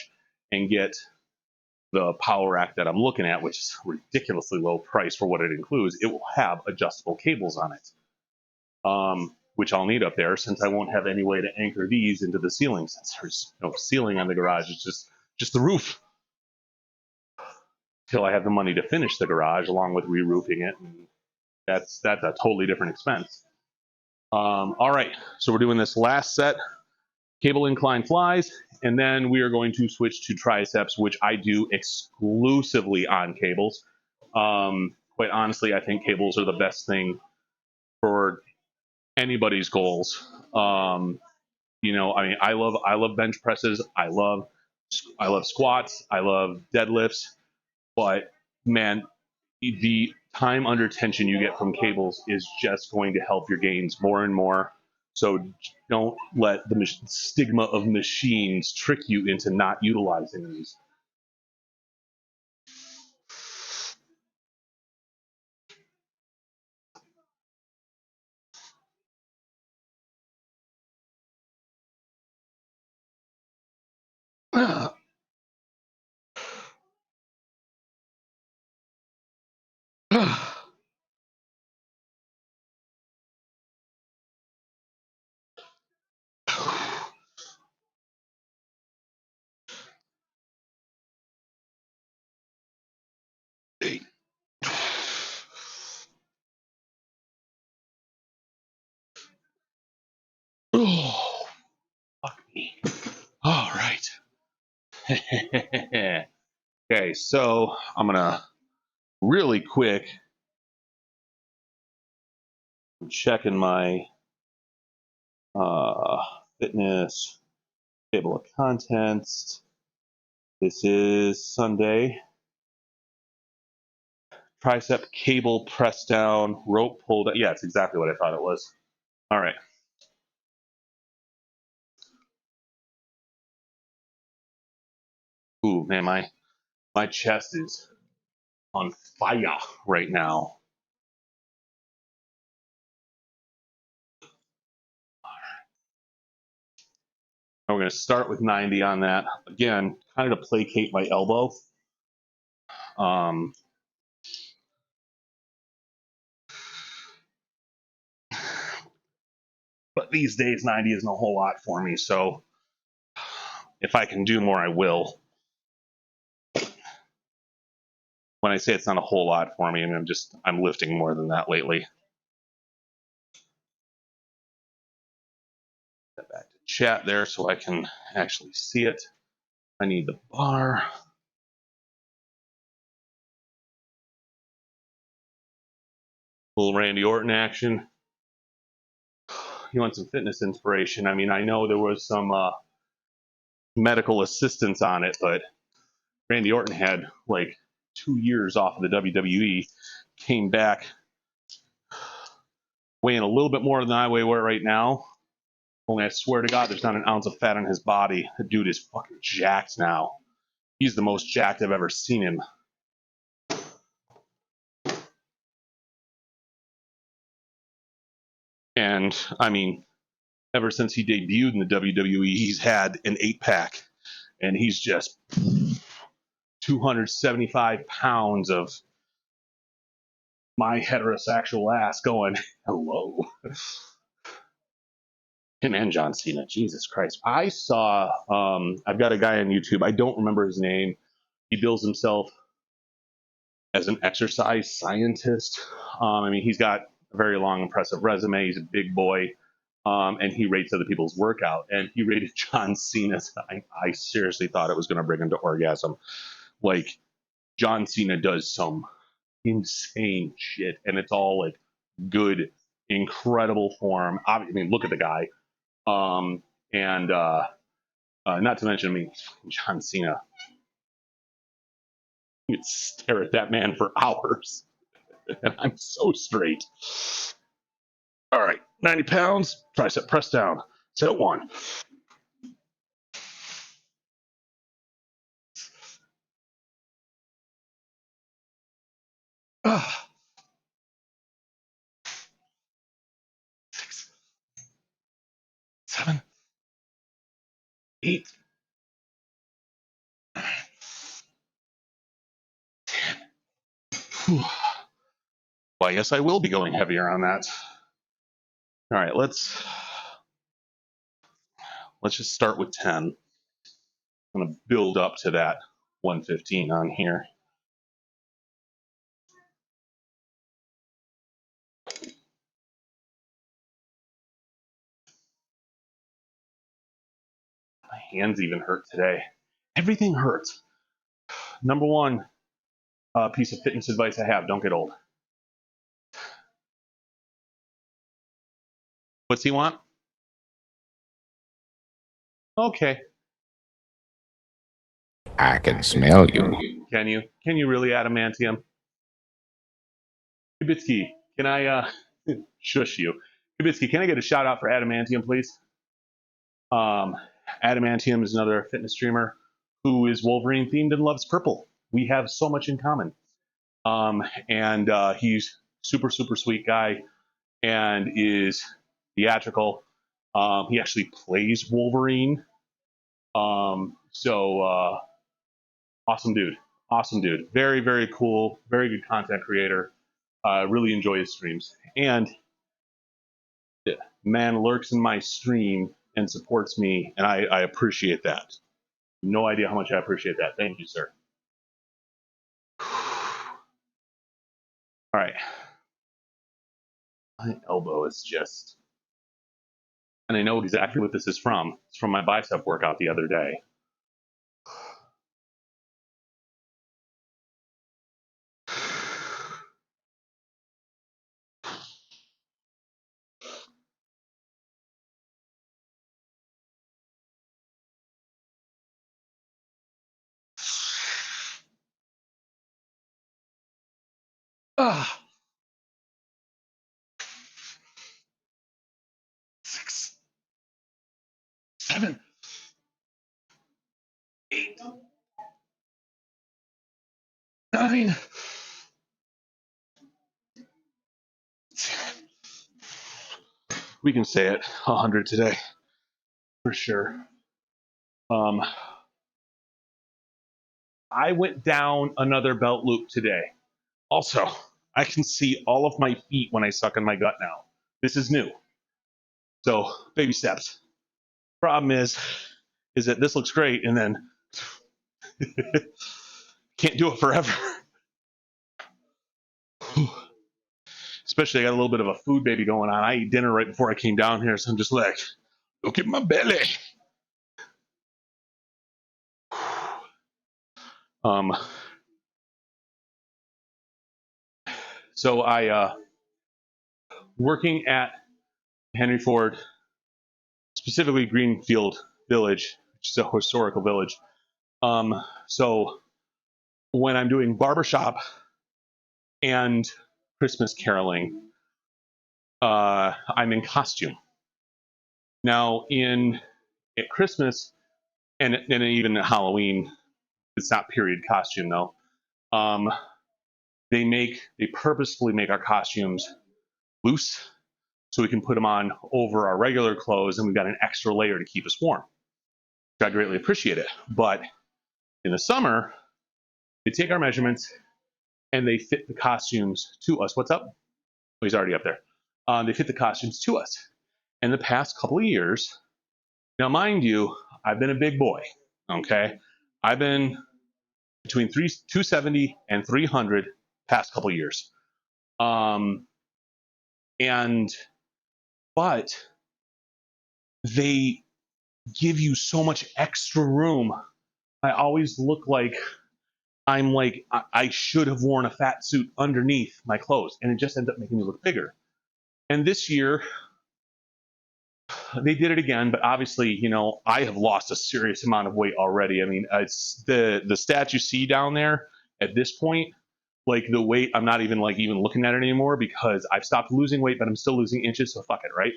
and get the power rack that I'm looking at, which is ridiculously low price for what it includes, it will have adjustable cables on it, which I'll need up there since I won't have any way to anchor these into the ceiling since there's no ceiling on the garage. It's just the roof till I have the money to finish the garage along with re-roofing it. And that's a totally different expense. All right, so we're doing this last set, cable incline flies, and then we are going to switch to triceps, which I do exclusively on cables. Quite honestly, I think cables are the best thing for anybody's goals. You know, I mean, I love bench presses. I love squats. I love deadlifts. But man, the time under tension you get from cables is just going to help your gains more and more. So don't let the stigma of machines trick you into not utilizing these. Oh, fuck me. All right. Okay, so I'm gonna really quick check in my fitness table of contents. This is Sunday. Tricep cable press down, rope pull down. Yeah, it's exactly what I thought it was. All right. Ooh, man, my chest is on fire right now. We're going to start with 90 on that. Again, kind of to placate my elbow. But these days, 90 isn't a whole lot for me. So if I can do more, I will. When I say it's not a whole lot for me, I mean, I'm lifting more than that lately. Get back to chat there so I can actually see it. I need the bar. Little Randy Orton action. You want some fitness inspiration? I mean, I know there was some medical assistance on it, but Randy Orton had like 2 years off of the WWE, came back weighing a little bit more than I weigh right now. Only I swear to God, there's not an ounce of fat on his body. The dude is fucking jacked now. He's the most jacked I've ever seen him. And I mean, ever since he debuted in the WWE, he's had an 8-pack, and he's just 275 pounds of my heterosexual ass going, hello. Him and John Cena, Jesus Christ. I saw, I've got a guy on YouTube, I don't remember his name. He bills himself as an exercise scientist. I mean, he's got a very long, impressive resume. He's a big boy, and he rates other people's workout. And he rated John Cena's. I seriously thought it was going to bring him to orgasm. Like, John Cena does some insane shit, and it's all like good, incredible form. I mean, look at the guy. And not to mention, I mean, John Cena. You could stare at that man for hours. And I'm so straight. All right, 90 pounds, tricep press down. Set 1. Ah, 6, 7, 8, Well, I guess I will be going heavier on that. All right, let's just start with 10. I'm going to build up to that 115 on here. My hands even hurt today. Everything hurts. Number one piece of fitness advice I have: don't get old. What's he want? Okay. I can smell you. Can you? Can you really, adamantium? Kibitsky, can I shush you? Kibitsky, can I get a shout out for adamantium, please? Adamantium is another fitness streamer who is Wolverine themed and loves purple. We have so much in common. And he's super sweet guy and is theatrical. He actually plays Wolverine. So awesome dude. Very cool, very good content creator. Really enjoy his streams. And man lurks in my stream and supports me, and I appreciate that. No idea how much I appreciate that. Thank you, sir. All right. My elbow is just, and I know exactly what this is from. It's from my bicep workout the other day. Ah, 6, 7, 8, 9. We can say it 100 today for sure. I went down another belt loop today. Also, I can see all of my feet when I suck in my gut now. This is new. So, baby steps. Problem is that this looks great and then can't do it forever. Especially I got a little bit of a food baby going on. I ate dinner right before I came down here, so I'm just like, look at my belly. So I working at Henry Ford, specifically Greenfield Village, which is a historical village. So when I'm doing barbershop and Christmas caroling, I'm in costume. Now at Christmas and even at Halloween, it's not period costume though. They purposefully make our costumes loose so we can put them on over our regular clothes, and we've got an extra layer to keep us warm. I greatly appreciate it. But in the summer, they take our measurements and they fit the costumes to us. What's up? Oh, he's already up there. They fit the costumes to us. In the past couple of years, now mind you, I've been a big boy. Okay, I've been between 270 and 300 past couple of years. But they give you so much extra room. I always look like I should have worn a fat suit underneath my clothes, and it just ends up making me look bigger. And this year, they did it again, but obviously, I have lost a serious amount of weight already. I mean, it's the stats you see down there at this point, like the weight, I'm not even looking at it anymore because I've stopped losing weight, but I'm still losing inches, so fuck it, right?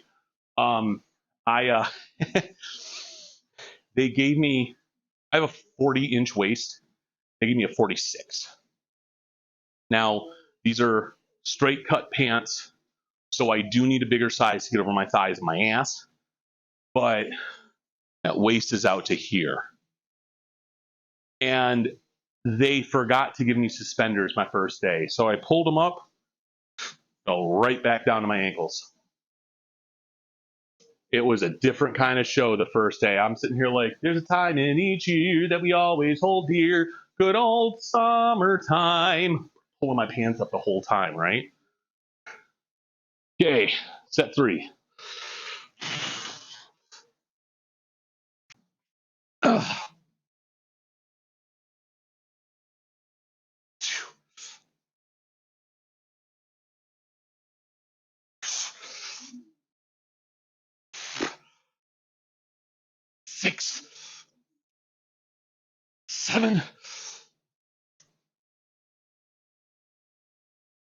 I they gave me, I have a 40-inch waist. They gave me a 46. Now, these are straight cut pants, so I do need a bigger size to get over my thighs and my ass, but that waist is out to here. And they forgot to give me suspenders my first day. So I pulled them up, fell right back down to my ankles. It was a different kind of show the first day. I'm sitting here like, there's a time in each year that we always hold dear. Good old summertime. Pulling my pants up the whole time, right? Okay, set 3. Ugh. 6, 7,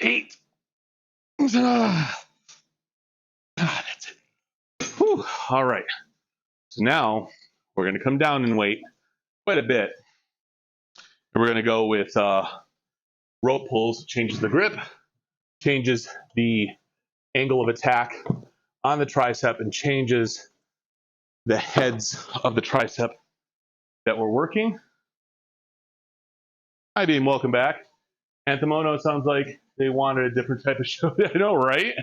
8. That's it. Whew. All right. So now we're going to come down in weight quite a bit. And we're going to go with rope pulls, changes the grip, changes the angle of attack on the tricep, and changes the heads of the tricep that we're working. Hi, Beam. Welcome back. Anthimono sounds like they wanted a different type of show. I know, right?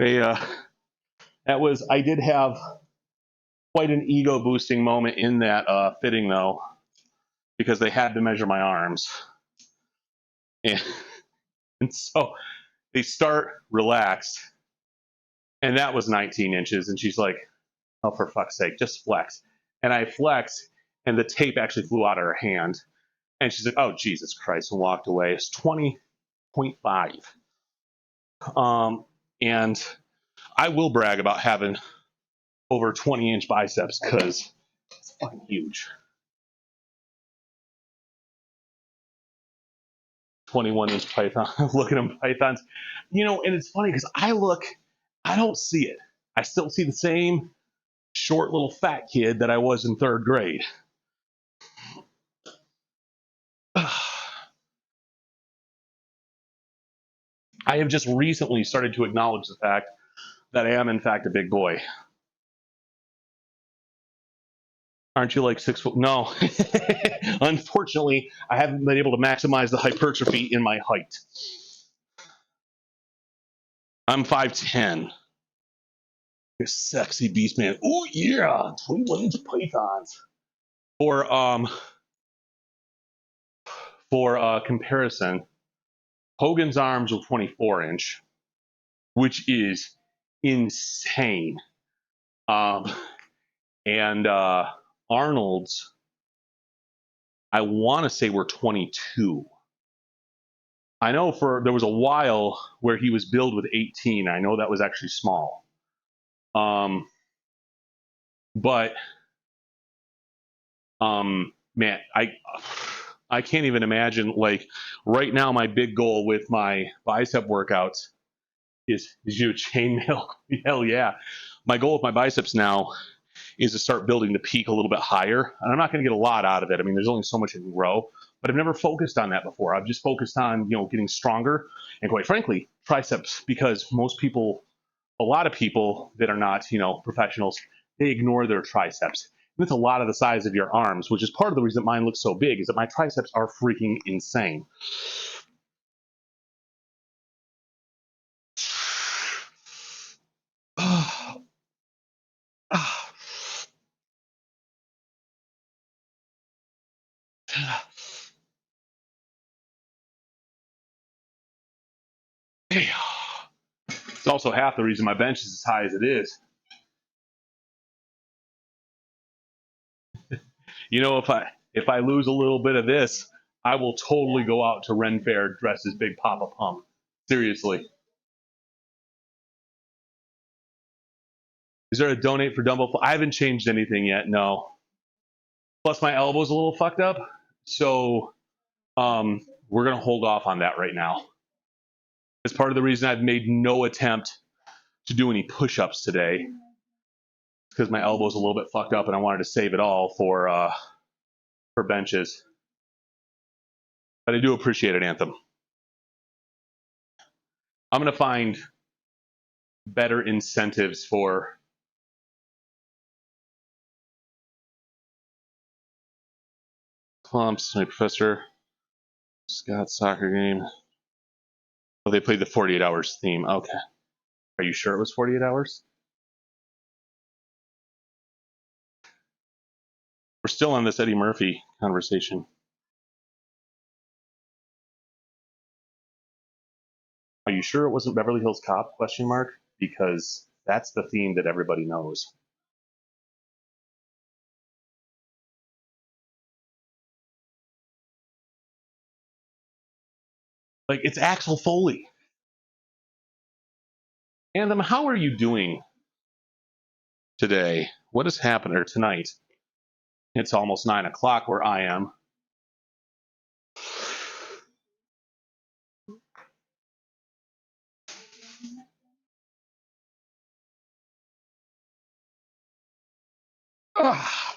I did have quite an ego boosting moment in that fitting though, because they had to measure my arms. And, and so they start relaxed, and that was 19 inches. And she's like, oh, for fuck's sake, just flex. And I flexed, and the tape actually flew out of her hand. And she's like, oh, Jesus Christ, and walked away. It's 20.5. And I will brag about having over 20-inch biceps because it's fucking huge. 21-inch python. Look at them pythons. You know, and it's funny because I don't see it. I still see the same short little fat kid that I was in 3rd grade. I have just recently started to acknowledge the fact that I am, in fact, a big boy. Aren't you like 6 foot? No. Unfortunately, I haven't been able to maximize the hypertrophy in my height. I'm 5'10". You're sexy beast man. Oh yeah, 21-inch pythons. For comparison, Hogan's arms were 24-inch, which is insane. And Arnold's, I want to say, were 22. I know there was a while where he was billed with 18. I know that was actually small. But man, I can't even imagine. Like right now, my big goal with my bicep workouts is you chainmail. Hell yeah! My goal with my biceps now is to start building the peak a little bit higher, and I'm not going to get a lot out of it. I mean, there's only so much I can grow, but I've never focused on that before. I've just focused on getting stronger, and quite frankly, triceps, because a lot of people that are not professionals, they ignore their triceps. And it's a lot of the size of your arms, which is part of the reason mine looks so big, is that my triceps are freaking insane. It's also half the reason my bench is as high as it is. If I lose a little bit of this, I will totally go out to Ren Fair dressed as Big Papa Pump. Seriously. Is there a donate for dumbbell? I haven't changed anything yet. No. Plus, my elbow's a little fucked up, so we're gonna hold off on that right now. It's part of the reason I've made no attempt to do any push-ups today, because my elbow's a little bit fucked up, and I wanted to save it all for benches. But I do appreciate it, Anthem. I'm gonna find better incentives for Clumps, my professor. Scott's soccer game. Oh, they played the 48 hours theme. Okay. Are you sure it was 48 hours? We're still on this Eddie Murphy conversation. Are you sure it wasn't Beverly Hills Cop? Question mark. Because that's the theme that everybody knows. Like, it's Axel Foley. Anthem, how are you doing today? What has happened, or tonight? It's almost 9 o'clock where I am. Ah.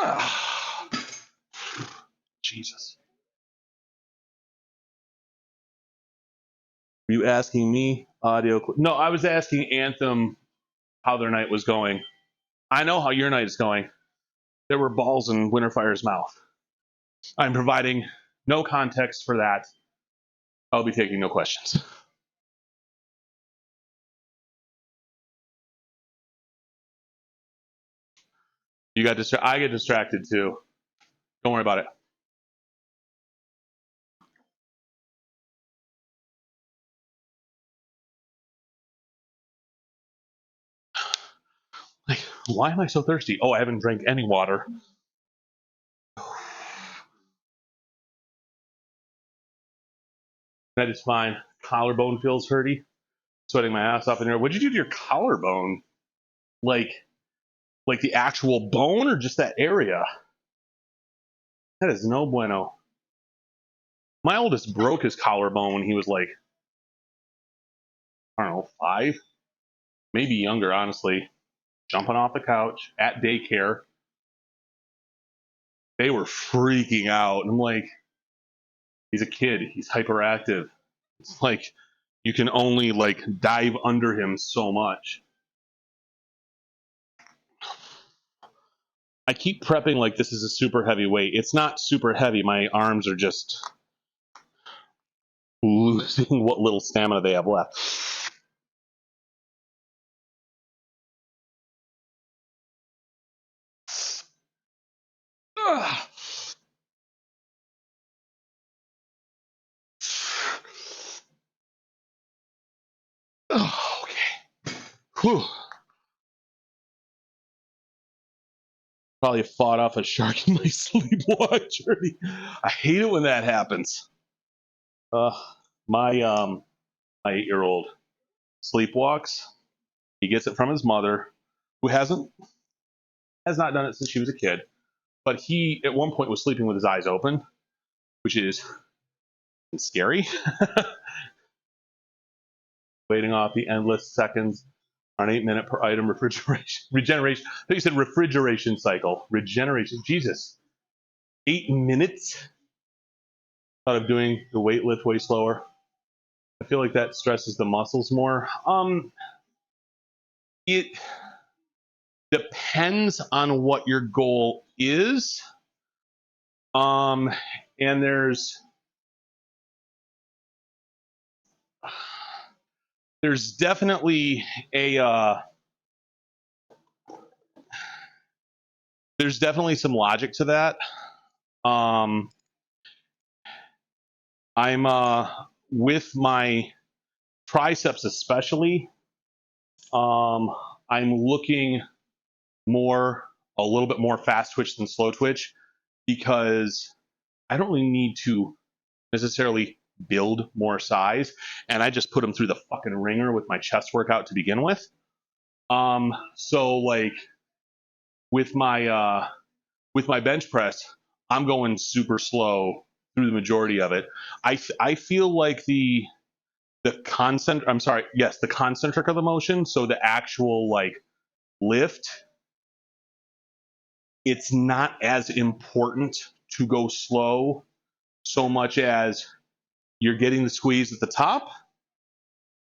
Ah. Jesus. Were you asking me audio? No, I was asking Anthem how their night was going. I know how your night is going. There were balls in Winterfire's mouth. I'm providing no context for that. I'll be taking no questions. You got distracted. I get distracted too. Don't worry about it. Like, why am I so thirsty? Oh, I haven't drank any water. That is fine. Collarbone feels hurty. Sweating my ass off in here. What did you do to your collarbone? Like the actual bone or just that area? That is no bueno. My oldest broke his collarbone when he was like, I don't know, 5, maybe younger, honestly. Jumping off the couch at daycare. They were freaking out. And I'm like, he's a kid. He's hyperactive. It's like you can only like dive under him so much. I keep prepping like this is a super heavy weight. It's not super heavy. My arms are just losing what little stamina they have left. Ugh. Oh, okay. Whew. Probably fought off a shark in my sleepwalk journey. I hate it when that happens. My 8-year-old sleepwalks. He gets it from his mother, who has not done it since she was a kid. But he at one point was sleeping with his eyes open, which is scary. Waiting off the endless seconds on 8-minute per item regeneration. I think you said refrigeration cycle. Regeneration. Jesus. 8 minutes out of doing the weight lift way slower. I feel like that stresses the muscles more. It depends on what your goal is. And there's definitely there's definitely some logic to that. I'm with my triceps especially. I'm looking a little bit more fast twitch than slow twitch because I don't really need to necessarily build more size, and I just put them through the fucking ringer with my chest workout to begin with. So like with my bench press, I'm going super slow through the majority of it. I feel like the concentric of the motion, so the actual like lift, it's not as important to go slow so much as you're getting the squeeze at the top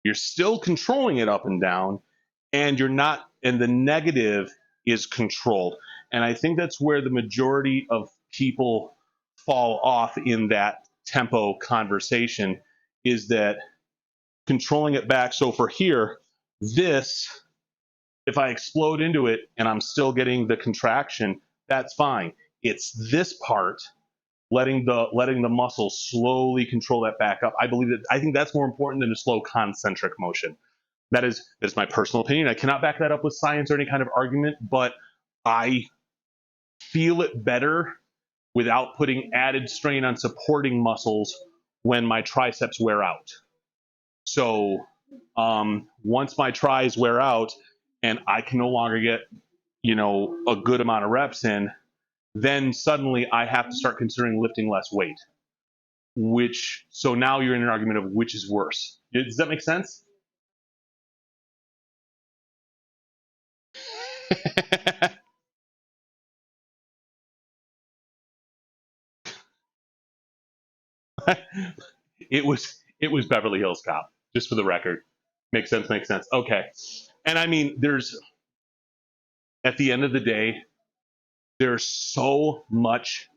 You're still controlling it up and down, and you're not, and the negative is controlled. And I think that's where the majority of people fall off in that tempo conversation, is that controlling it back. So for here, this, if I explode into it and I'm still getting the contraction, that's fine. It's this part, letting the muscle slowly control that back up. I think that's more important than a slow concentric motion. That is my personal opinion. I cannot back that up with science or any kind of argument, but I feel it better without putting added strain on supporting muscles when my triceps wear out. So once my tris wear out and I can no longer get, a good amount of reps in, then suddenly I have to start considering lifting less weight. So now you're in an argument of which is worse. Does that make sense? it was Beverly Hills Cop, just for the record. Makes sense, makes sense. Okay. And I mean, at the end of the day, there's so much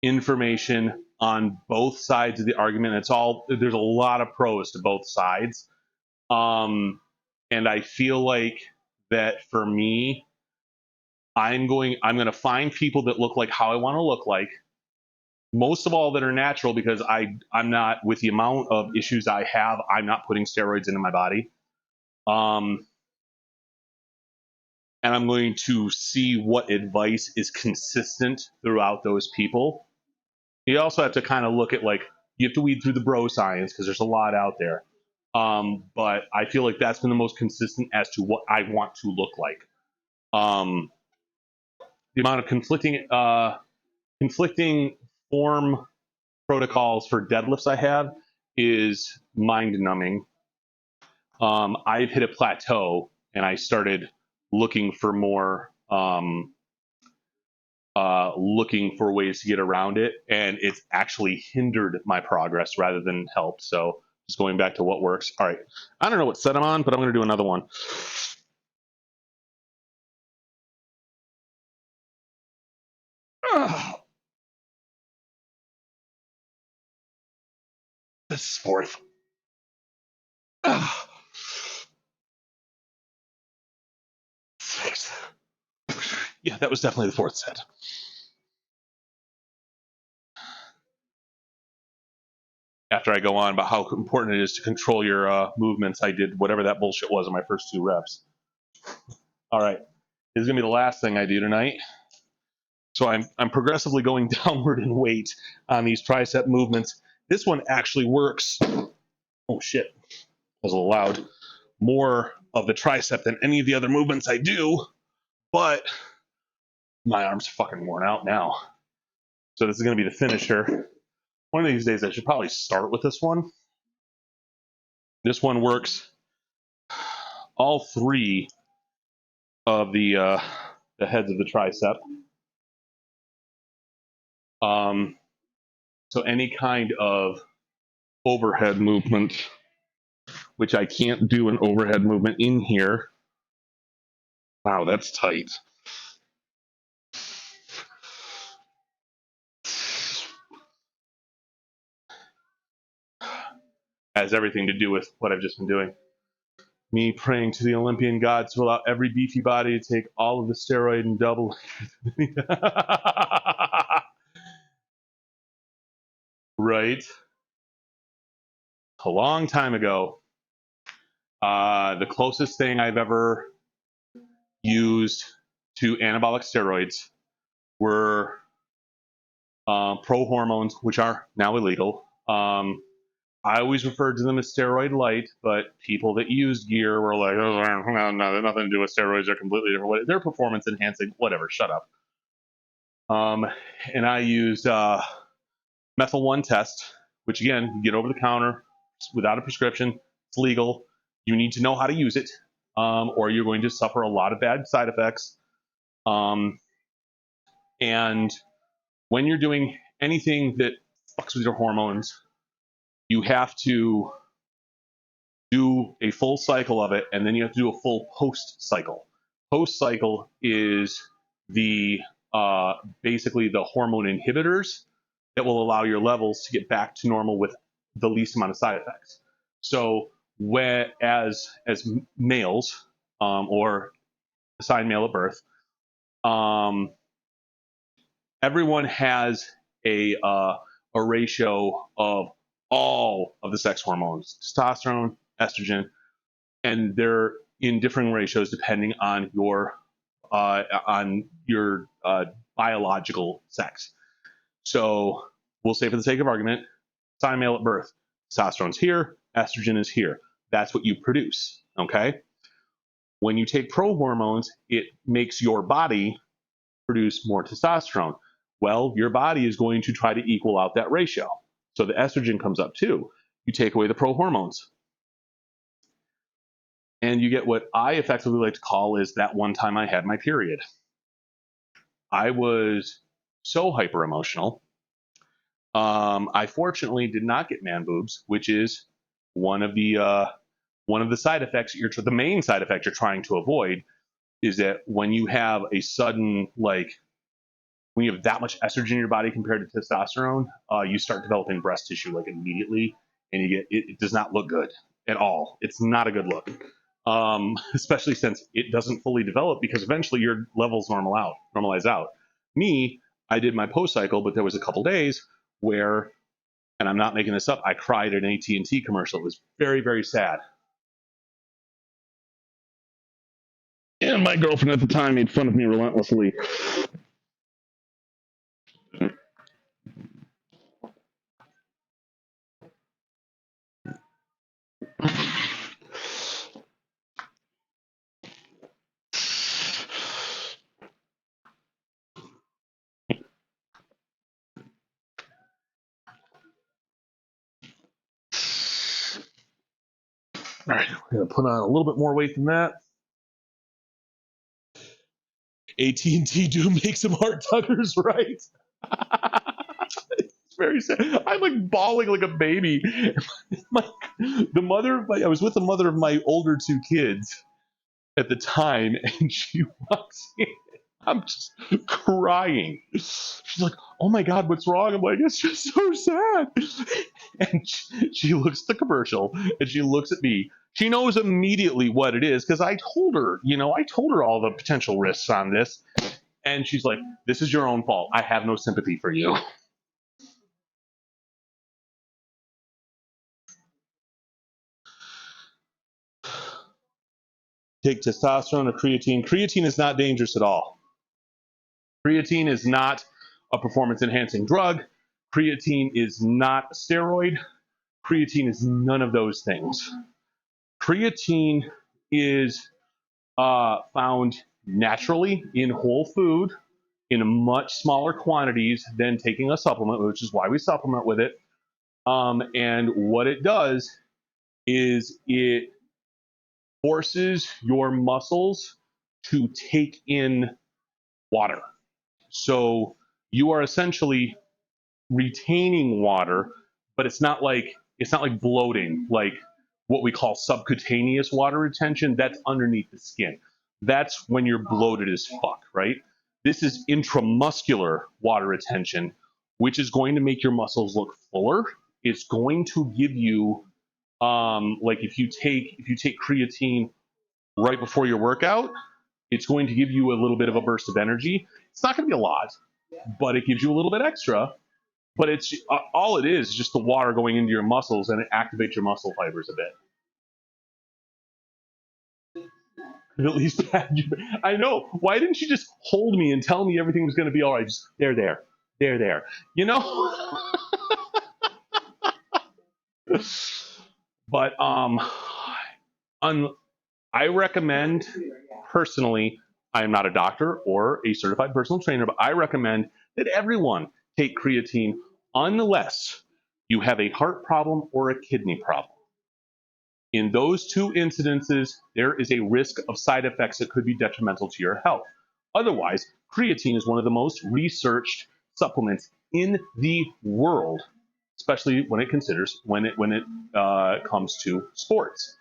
information on both sides of the argument. There's a lot of pros to both sides. And I feel like that for me, I'm going to find people that look like how I want to look like. Most of all, that are natural, because I'm not, with the amount of issues I have, I'm not putting steroids into my body. And I'm going to see what advice is consistent throughout those people. You also have to kind of look at, like, you have to weed through the bro science because there's a lot out there. But I feel like that's been the most consistent as to what I want to look like. The amount of conflicting form protocols for deadlifts I have is mind numbing. I've hit a plateau and I started looking for more, looking for ways to get around it, and it's actually hindered my progress rather than helped. So just going back to what works. All right, I don't know what set I'm on, but I'm going to do another one. This is fourth. Sixth. Yeah, that was definitely the fourth set. After I go on about how important it is to control your movements, I did whatever that bullshit was in my first 2 reps. All right, this is gonna be the last thing I do tonight. So I'm progressively going downward in weight on these tricep movements. This one actually works. Oh shit, that was a little loud. More of the tricep than any of the other movements I do, but my arms are fucking worn out now. So this is gonna be the finisher. One of these days I should probably start with this one. This one works all 3 of the heads of the tricep. So any kind of overhead movement, which I can't do an overhead movement in here. Wow, that's tight. Has everything to do with what I've just been doing. Me praying to the Olympian gods to allow every beefy body to take all of the steroid and double. Right? A long time ago, the closest thing I've ever used to anabolic steroids were pro hormones, which are now illegal. I always referred to them as steroid light, but people that use gear were like, oh, no, they're nothing to do with steroids. They're completely different. They're performance enhancing, whatever, shut up. And I used methyl 1 test, which again, you get over the counter without a prescription. It's legal. You need to know how to use it, or you're going to suffer a lot of bad side effects. And when you're doing anything that fucks with your hormones, you have to do a full cycle of it, and then you have to do a full post cycle. Post cycle is the basically the hormone inhibitors that will allow your levels to get back to normal with the least amount of side effects. So as males or assigned male at birth, everyone has a ratio of all of the sex hormones, testosterone, estrogen, and they're in differing ratios depending on your biological sex. So we'll say, for the sake of argument, assigned male at birth, testosterone's here, estrogen is here. That's what you produce. Okay. When you take prohormones, it makes your body produce more testosterone. Well, your body is going to try to equal out that ratio. So the estrogen comes up too. You take away the prohormones, and you get what I effectively like to call is that one time I had my period. I was so hyper emotional. I fortunately did not get man boobs, which is one of the side effects. The main side effect you're trying to avoid is that when you have a sudden, like, when you have that much estrogen in your body compared to testosterone, you start developing breast tissue like immediately, and it does not look good at all. It's not a good look, especially since it doesn't fully develop, because eventually your levels normalize out. Me, I did my post cycle, but there was a couple days where, and I'm not making this up, I cried at an AT&T commercial. It was very, very sad. And my girlfriend at the time made fun of me relentlessly. All right, we're gonna put on a little bit more weight than that. AT&T do make some heart tuggers, right? It's very sad. I'm like bawling like a baby. I was with the mother of my older two kids at the time, and she walks in. I'm just crying. She's like, "Oh my God, what's wrong?" I'm like, "It's just so sad." And she looks at the commercial and she looks at me. She knows immediately what it is because I told her all the potential risks on this. And she's like, "This is your own fault. I have no sympathy for you." Take testosterone or creatine. Creatine is not dangerous at all. Creatine is not a performance enhancing drug. Creatine is not a steroid. Creatine is none of those things. Creatine is found naturally in whole food in much smaller quantities than taking a supplement, which is why we supplement with it. And what it does is it forces your muscles to take in water. So you are essentially retaining water, but it's not like bloating, like what we call subcutaneous water retention. That's underneath the skin. That's when you're bloated as fuck, right? This is intramuscular water retention, which is going to make your muscles look fuller. It's going to give you, like if you take creatine right before your workout, it's going to give you a little bit of a burst of energy. It's not going to be a lot, but it gives you a little bit extra. But it's all it is just the water going into your muscles, and it activates your muscle fibers a bit. At least I know. Why didn't you just hold me and tell me everything was going to be all right? Just there. You know. But I recommend personally. I am not a doctor or a certified personal trainer, but I recommend that everyone take creatine unless you have a heart problem or a kidney problem. In those two incidences, there is a risk of side effects that could be detrimental to your health. Otherwise, creatine is one of the most researched supplements in the world, especially when it comes to sports.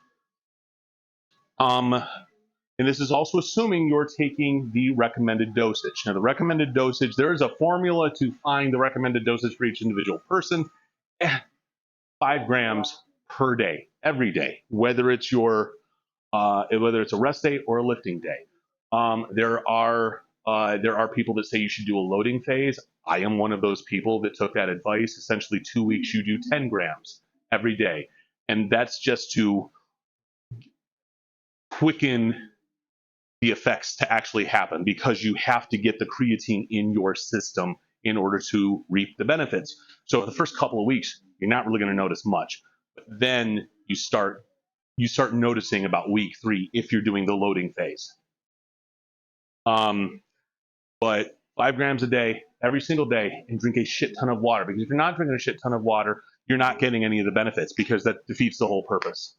And this is also assuming you're taking the recommended dosage. Now, the recommended dosage, there is a formula to find the recommended dosage for each individual person. 5 grams per day, every day, whether it's a rest day or a lifting day. There are people that say you should do a loading phase. I am one of those people that took that advice. Essentially, 2 weeks you do 10 grams every day, and that's just to quicken the effects to actually happen, because you have to get the creatine in your system in order to reap the benefits. So the first couple of weeks, you're not really going to notice much, but then you start noticing about week 3 if you're doing the loading phase. But 5 grams a day, every single day, and drink a shit ton of water. Because if you're not drinking a shit ton of water, you're not getting any of the benefits, because that defeats the whole purpose.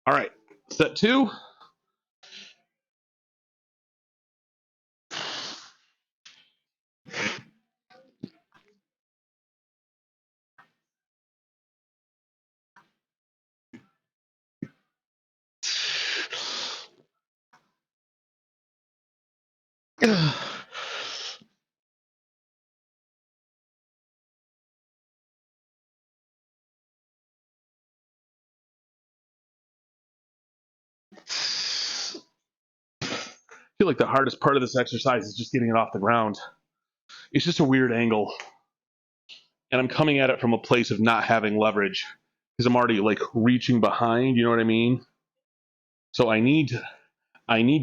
All right, step 2. I feel like the hardest part of this exercise is just getting it off the ground. It's just a weird angle. And I'm coming at it from a place of not having leverage, because I'm already like reaching behind, you know what I mean? So I need to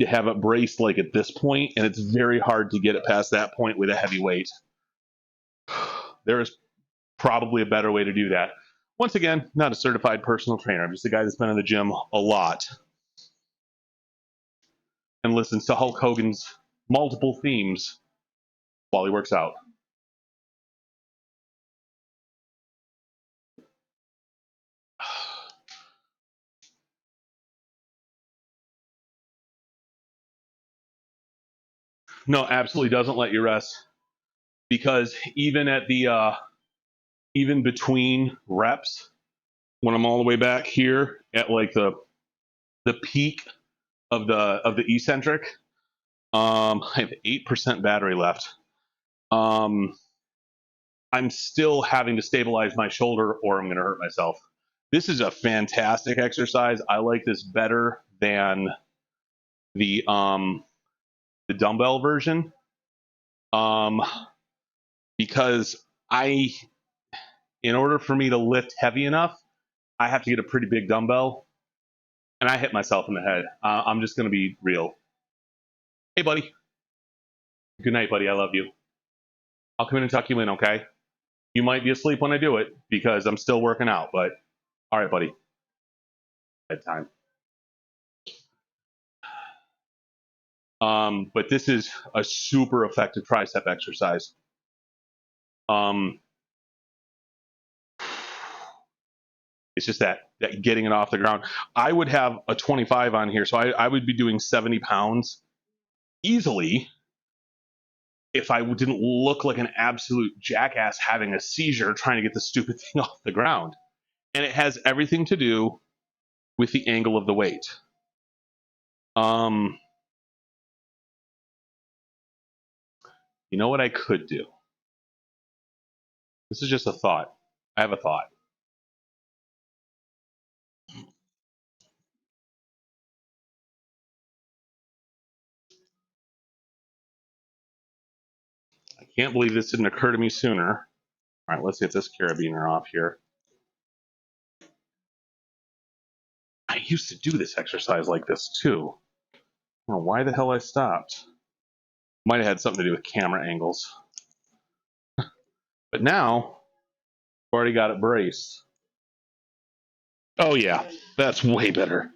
have it braced like at this point, and it's very hard to get it past that point with a heavy weight. There is probably a better way to do that. Once again, not a certified personal trainer. I'm just a guy that's been in the gym a lot and listens to Hulk Hogan's multiple themes while he works out. No, absolutely doesn't let you rest, because even at the even between reps, when I'm all the way back here at like the peak of the eccentric, I have 8% battery left. I'm still having to stabilize my shoulder, or I'm going to hurt myself. This is a fantastic exercise. I like this better than the dumbbell version, because in order for me to lift heavy enough, I have to get a pretty big dumbbell, and I hit myself in the head. I'm just going to be real. Hey, buddy. Good night, buddy. I love you. I'll come in and tuck you in, okay? You might be asleep when I do it, because I'm still working out, but all right, buddy. Bedtime. But this is a super effective tricep exercise. It's just that getting it off the ground. I would have a 25 on here, so I would be doing 70 pounds easily if I didn't look like an absolute jackass having a seizure trying to get the stupid thing off the ground. And it has everything to do with the angle of the weight. You know what I could do? This is just a thought. I have a thought. I can't believe this didn't occur to me sooner. All right, let's get this carabiner off here. I used to do this exercise like this too. I don't know why the hell I stopped. Might have had something to do with camera angles. But now, I've already got it braced. Oh yeah, that's way better.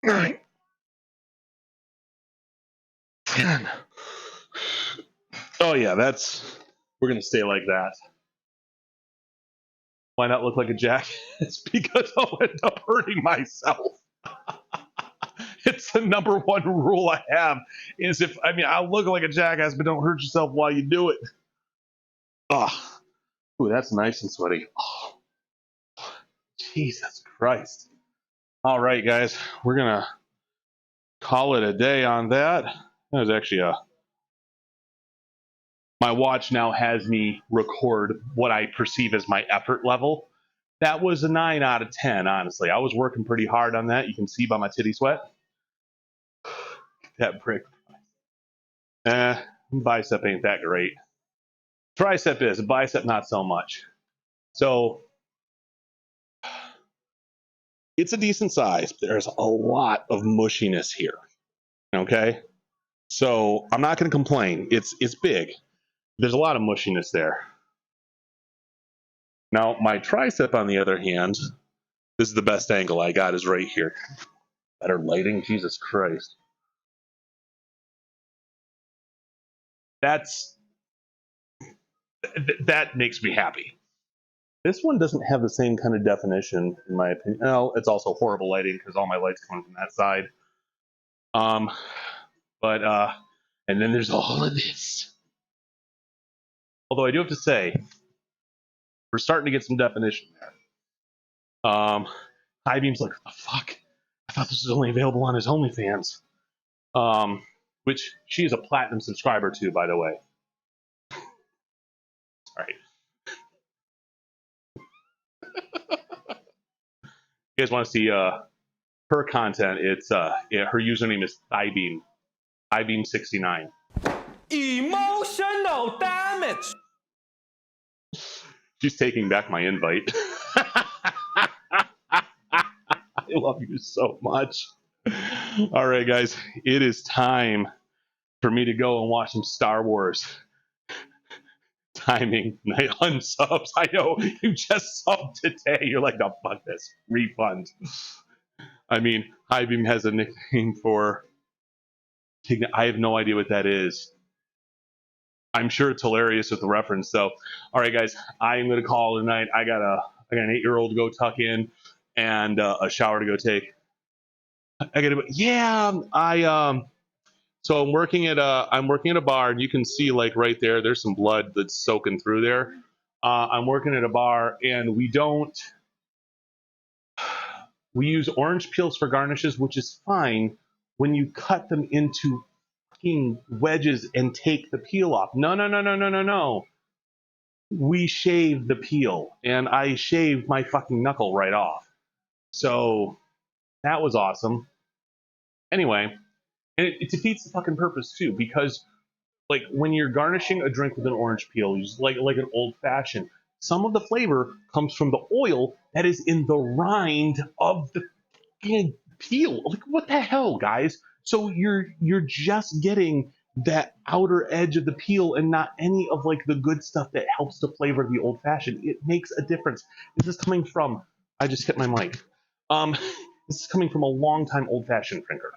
All right. 10. Oh yeah, we're gonna stay like that. Why not look like a jackass? Because I'll end up hurting myself. It's the number one rule I have is I'll look like a jackass, but don't hurt yourself while you do it. Oh, ooh, that's nice and sweaty. Oh, Jesus Christ. All right, guys, we're going to call it a day on that. That was actually my watch now has me record what I perceive as my effort level. That was a 9 out of 10, honestly. I was working pretty hard on that. You can see by my titty sweat. That prick. Bicep ain't that great. Tricep is, bicep not so much. So it's a decent size. There's a lot of mushiness here. Okay? So I'm not going to complain. It's big. There's a lot of mushiness there. Now, my tricep, on the other hand, this is the best angle I got is right here. Better lighting, Jesus Christ. That makes me happy. This one doesn't have the same kind of definition, in my opinion. Well, it's also horrible lighting because all my light's coming from that side. And then there's all of this. Although I do have to say, we're starting to get some definition there. High Beam's like, what the fuck? I thought this was only available on his OnlyFans. Which she is a platinum subscriber to, by the way. All right. You guys want to see her content? It's her username is Thighbeam, Thighbeam69. Emotional damage. She's taking back my invite. I love you so much. All right, guys, it is time for me to go and watch some Star Wars. Timing, night unsubs. I know you just subbed today. You're like, no, fuck this. Refund. I mean, High Beam has a nickname for. I have no idea what that is. I'm sure it's hilarious with the reference. So, all right, guys, I'm gonna call it a night. I got an 8-year-old to go tuck in, and a shower to go take. So I'm working at a bar, and you can see like right there, there's some blood that's soaking through there. I'm working at a bar, and we use orange peels for garnishes, which is fine when you cut them into fucking wedges and take the peel off. No. We shave the peel, and I shaved my fucking knuckle right off. So that was awesome. Anyway, and it defeats the fucking purpose too, because like when you're garnishing a drink with an orange peel, you just like an old fashioned, some of the flavor comes from the oil that is in the rind of the peel. Like what the hell, guys? So you're just getting that outer edge of the peel and not any of like the good stuff that helps to flavor the old fashioned. It makes a difference. This is coming from I just hit my mic. This is coming from a long-time old fashioned drinker.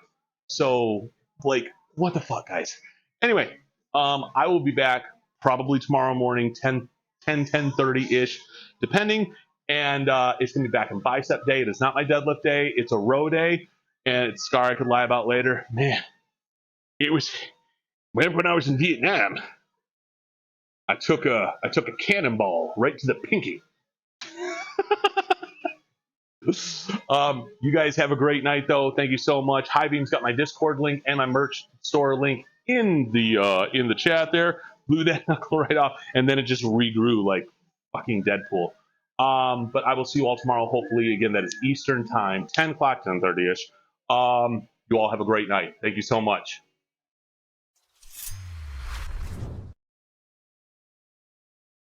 So like what the fuck, guys? Anyway, I will be back probably tomorrow morning, 10:30-ish, depending. And it's going to be back in bicep day. It is not my deadlift day. It's a row day. And it's Scar I could lie about later. Man, it was when I was in Vietnam. I took a cannonball right to the pinky. You guys have a great night, though. Thank you so much. High Beam's got my Discord link and my merch store link in the chat there. Blew that knuckle right off, and then it just regrew like fucking Deadpool. But I will see you all tomorrow. Hopefully, again, that is Eastern time, 10 o'clock, 10:30ish. You all have a great night. Thank you so much.